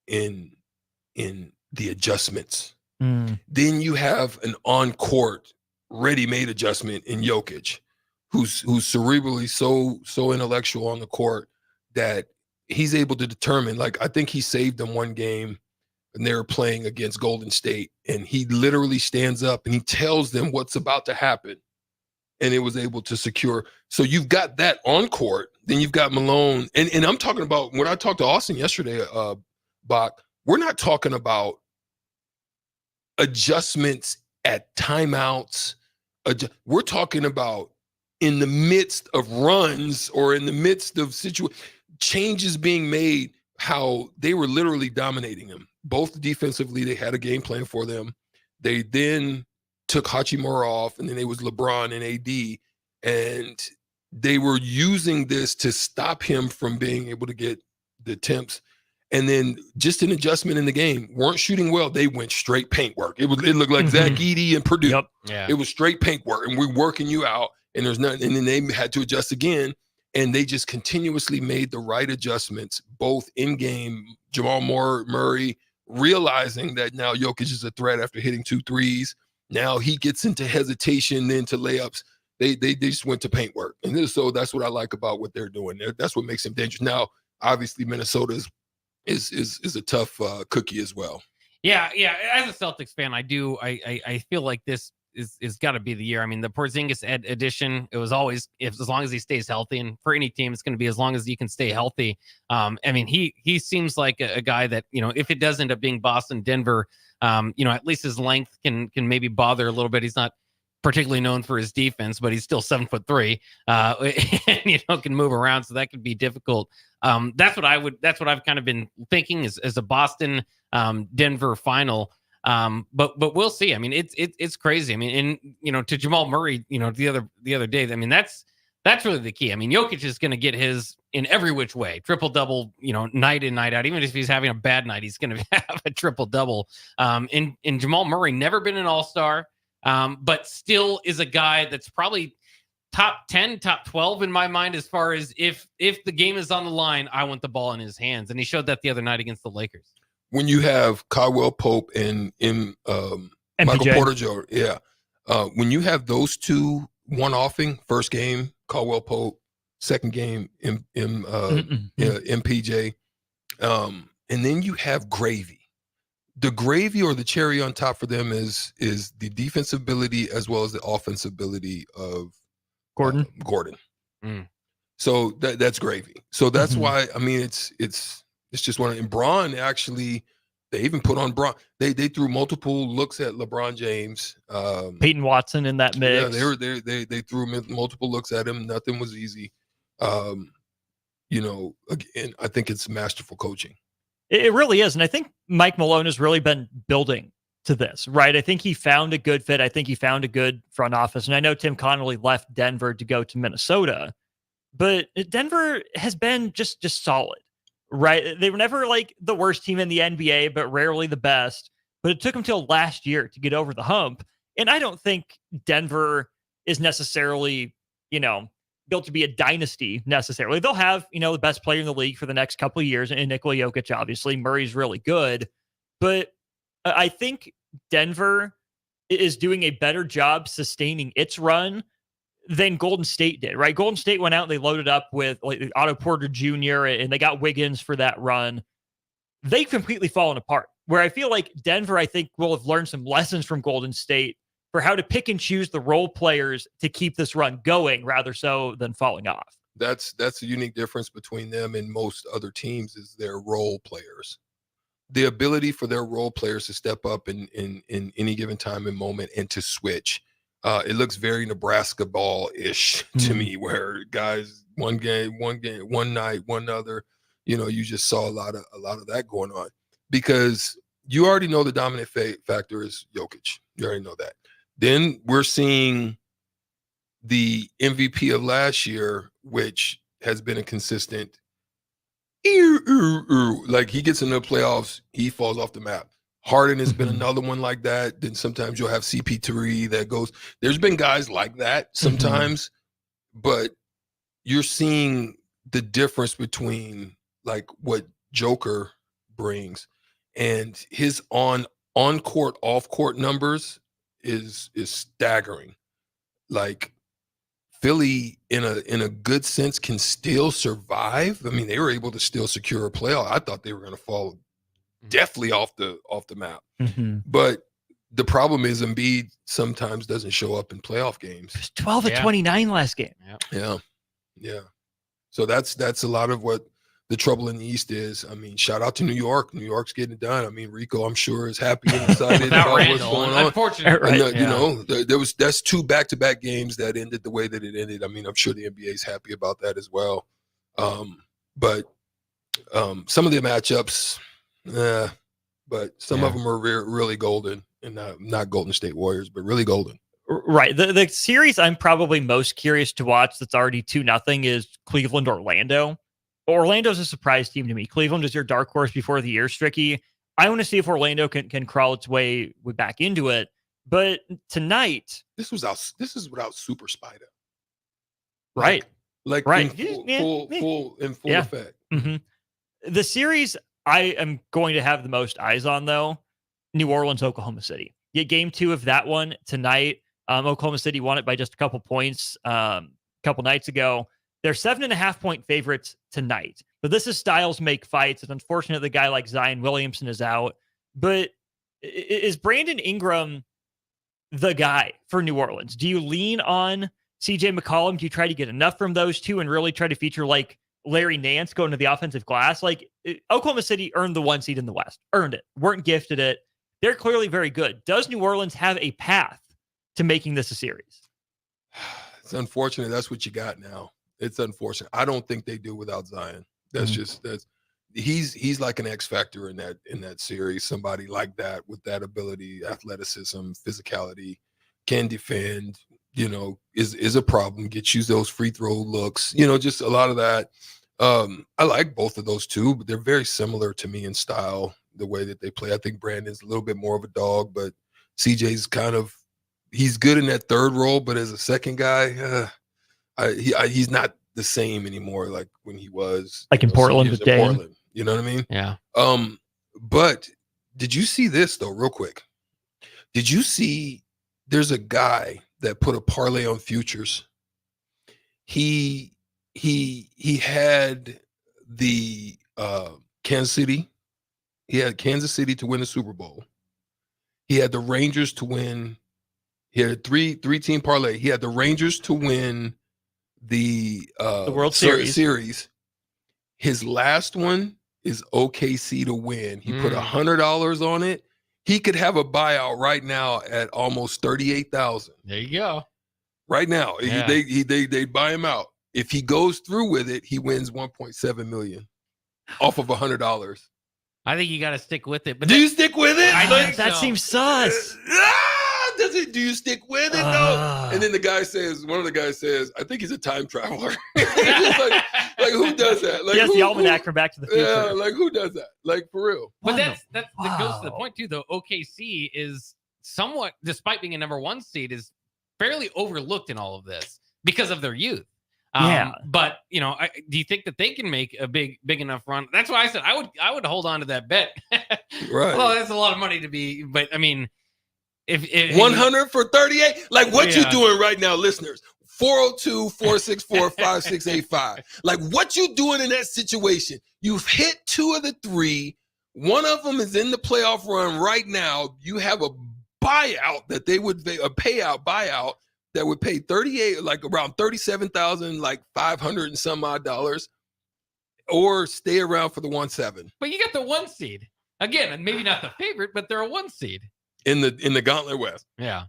in the adjustments. Then you have an on-court ready-made adjustment in Jokic, who's cerebrally so intellectual on the court that he's able to determine. Like I think he saved them one game and they were playing against Golden State, and he literally stands up and he tells them what's about to happen, and it was able to secure. So you've got that on court, then you've got Malone, and I'm talking about when I talked to Austin yesterday, Bach, we're not talking about adjustments at timeouts. We're talking about in the midst of runs or in the midst of changes being made, how they were literally dominating them. Both defensively, they had a game plan for them. They then took Hachimura off, and then it was LeBron and AD, and they were using this to stop him from being able to get the attempts. And then just an adjustment in the game, weren't shooting well. They went straight paint work. It looked like Zach Edey and Purdue. Yep. Yeah. It was straight paint work, and we're working you out, and there's nothing. And then they had to adjust again, and they just continuously made the right adjustments, both in game. Jamal Murray realizing that now Jokic is a threat after hitting 2 threes. Now he gets into hesitation, then to layups. They just went to paint work, and so that's what I like about what they're doing. That's what makes them dangerous. Now, obviously, Minnesota is a tough cookie as well. Yeah. As a Celtics fan, I feel like this is got to be the year. I mean, the Porzingis addition, it was always as long as he stays healthy, and for any team, it's going to be as long as you can stay healthy. I mean, he seems like a guy that, you know, if it does end up being Boston, Denver, you know, at least his length can maybe bother a little bit. He's not particularly known for his defense, but he's still 7'3", and, you know, can move around, so that could be difficult. That's what I've kind of been thinking as a Boston Denver final. But we'll see. I mean, it's crazy. I mean, and, you know, to Jamal Murray, you know, the other day, I mean, that's really the key. I mean, Jokic is going to get his in every which way, triple double, you know, night in, night out. Even if he's having a bad night, he's going to have a triple double. And Jamal Murray, never been an all-star, but still is a guy that's probably top 10, top 12 in my mind, as far as if the game is on the line, I want the ball in his hands. And he showed that the other night against the Lakers. When you have Caldwell Pope and Michael Porter Jr., when you have those two one-offing, first game, Caldwell Pope, second game, MPJ, and then you have gravy. The gravy or the cherry on top for them is the defensive ability as well as the offensive ability of Gordon. So that's gravy. So that's why, I mean, it's just one. And Bron, actually, they even put on Bron. They threw multiple looks at LeBron James. Peyton Watson in that mix. Yeah, they threw multiple looks at him. Nothing was easy. You know, again, I think it's masterful coaching. It really is. And I think Mike Malone has really been building to this, right? I think he found a good fit. I think he found a good front office. And I know Tim Connolly left Denver to go to Minnesota, but Denver has been just solid, right? They were never like the worst team in the NBA, but rarely the best. But it took them till last year to get over the hump. And I don't think Denver is necessarily, you know, built to be a dynasty necessarily. They'll have, you know, the best player in the league for the next couple of years, and Nikola Jokic, obviously. Murray's really good. But I think Denver is doing a better job sustaining its run than Golden State did, right? Golden State went out and they loaded up with like Otto Porter Jr. and they got Wiggins for that run. They've completely fallen apart, where I feel like Denver, I think, will have learned some lessons from Golden State for how to pick and choose the role players to keep this run going, rather so than falling off. That's a unique difference between them and most other teams, is their role players. The ability for their role players to step up in any given time and moment and to switch. It looks very Nebraska ball-ish to me, where guys one game, one night, one other. You know, you just saw a lot of that going on. because you already know the dominant factor is Jokic. You already know that. Then we're seeing the MVP of last year, which has been a consistent, like he gets into the playoffs, he falls off the map. Harden has been another one like that. Then sometimes you'll have CP3 that goes. There's been guys like that sometimes, but you're seeing the difference between like what Joker brings and his on-court, off-court numbers is staggering. Like Philly in a good sense can still survive. I mean, they were able to still secure a playoff. I thought they were going to fall definitely off the map. But the problem is Embiid sometimes doesn't show up in playoff games. 12 of 29 last game. Yeah. So that's a lot of what the trouble in the East is. I mean, shout out to New York. New York's getting it done. I mean, Rico, I'm sure, is happy and excited about what's going on. Unfortunately, you know, that's 2 back-to-back games that ended the way that it ended. I mean, I'm sure the NBA is happy about that as well. But some of the matchups, but some of them are really golden, and not Golden State Warriors, but really golden. Right. The series I'm probably most curious to watch that's already 2-0 is Cleveland Orlando. Orlando's a surprise team to me. Cleveland is your dark horse before the year, Stricky. I want to see if Orlando can crawl its way back into it. But tonight, this is without Super Spider. Right. Like right. in full effect. The series I am going to have the most eyes on, though, New Orleans, Oklahoma City. Get game 2 of that one tonight. Oklahoma City won it by just a couple points a couple nights ago. They're 7.5-point favorites tonight. But this is styles make fights. It's unfortunate the guy like Zion Williamson is out. But is Brandon Ingram the guy for New Orleans? Do you lean on CJ McCollum? Do you try to get enough from those two and really try to feature like Larry Nance going to the offensive glass? Like Oklahoma City earned the 1 seed in the West. Earned it. Weren't gifted it. They're clearly very good. Does New Orleans have a path to making this a series? It's unfortunate. That's what you got now. It's unfortunate. I don't think they do without Zion. That's he's like an X factor in that series. Somebody like that with that ability, athleticism, physicality, can defend, you know, is a problem. Get you those free throw looks, you know, just a lot of that. I like both of those two, but they're very similar to me in style, the way that they play. I think Brandon's a little bit more of a dog, but CJ's he's good in that third role, but as a second guy, he's not the same anymore like when he was like in Portland today. You know what I mean? Yeah. But did you see this though, real quick? Did you see there's a guy that put a parlay on futures? He had the Kansas City. He had Kansas City to win the Super Bowl. He had the Rangers to win. He had a three-team parlay. He had the Rangers to win the World Series. His last one is OKC to win. He put $100 on it. He could have a buyout right now at almost $38,000. There you go. Right now, Yeah. they buy him out. If he goes through with it, he wins $1.7 million off of $100. I think you got to stick with it. But Do you stick with it? I think That so. sees sus. Does it? Do you stick with it? No. And then one of the guys says, I think he's a time traveler. like who does that? Like He has who, the almanac from Back to the Future. Yeah, like who does that? Like for real. But that goes to the point too, though. OKC is somewhat, despite being a number 1 seed, is fairly overlooked in all of this because of their youth. But you know, do you think that they can make a big enough run? That's why I said I would hold on to that bet. Right. Well, that's a lot of money to be, but I mean, if 100 for 38, like what you Yeah. doing right now, listeners? 402-464-5685. Like what you doing in that situation? You've hit 2 of the 3. One of them is in the playoff run right now. You have a buyout that they would pay, a buyout that would pay 38, like around 37,000, like 500 and some odd dollars, or stay around for the 1-7 But you got the 1 seed again, and maybe not the favorite, but they're a 1 seed. in the Gauntlet West. Yeah.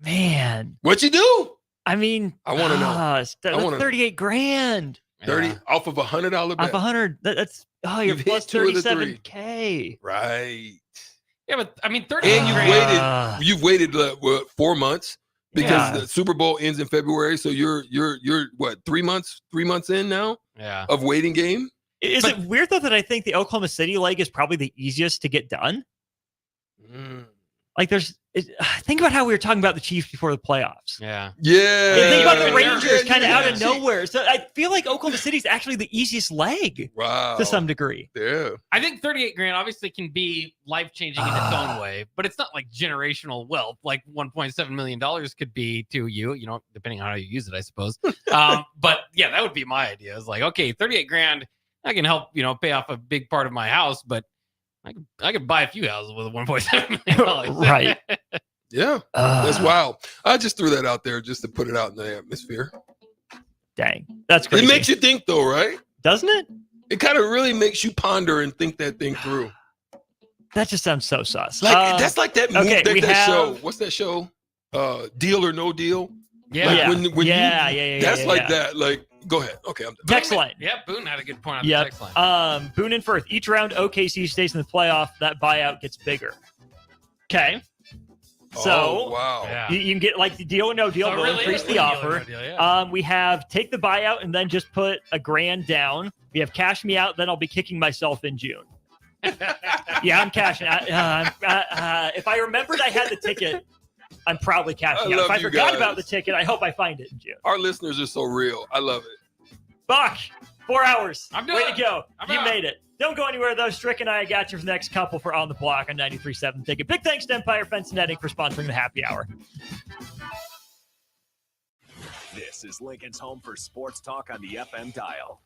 Man, what you do? I mean, I want to know. That's 38 grand. 30 off of $100 bet. Off 100. That's Oh, you're You've plus hit 2 of the 3. $37K. Right. Yeah, but I mean, 30 And grand. you've waited what, 4 months because Yeah. the Super Bowl ends in February. So you're what, 3 months in now Yeah. of waiting game? Is it weird though that I think the Oklahoma City leg is probably the easiest to get done? Like think about how we were talking about the Chiefs before the playoffs. Yeah. Yeah. And think about the Rangers Yeah, kind of out of yeah. nowhere. So I feel like Oklahoma City is actually the easiest leg Wow. to some degree. Yeah. I think 38 grand obviously can be life changing in its own way, but it's not like generational wealth like $1.7 million could be to you, depending on how you use it, I suppose. But yeah, that would be my idea. It's like, okay, 38 grand, I can help, pay off a big part of my house, but I could buy a few houses with $1.7 million. Right. Yeah. That's wild. I just threw that out there just to put it out in the atmosphere. Dang. That's crazy. It makes you think though, right? Doesn't it? It kind of really makes you ponder and think that thing through. That just sounds so sus. Like that's like that movie, okay, that show. What's that show? Deal or No Deal? Yeah. Like when Yeah. that's like yeah. that. Like, go ahead. Okay, I'm done. Text line. Yeah, Boone had a good point on the Yep. text line. Boone and Firth. Each round OKC stays in the playoff, that buyout gets bigger. Okay. So Oh, wow. Yeah. you can get like the deal or no deal. So We'll really increase is the deal or offer. no deal, yeah. We have take the buyout and then just put $1,000 down. We have cash me out. Then I'll be kicking myself in June. Yeah, I'm cashing. If I remembered I had the ticket, I'm probably cashing I out. If love I you forgot guys. about the ticket, I hope I find it in June. Our listeners are so real. I love it. Bach, 4 hours. I'm Way done. to go. I'm You out. made it. Don't go anywhere, though. Strick and I got you for the next couple for On the Block on 93.7 Ticket. Big thanks to Empire Fence and Netting for sponsoring the happy hour. This is Lincoln's home for sports talk on the FM dial.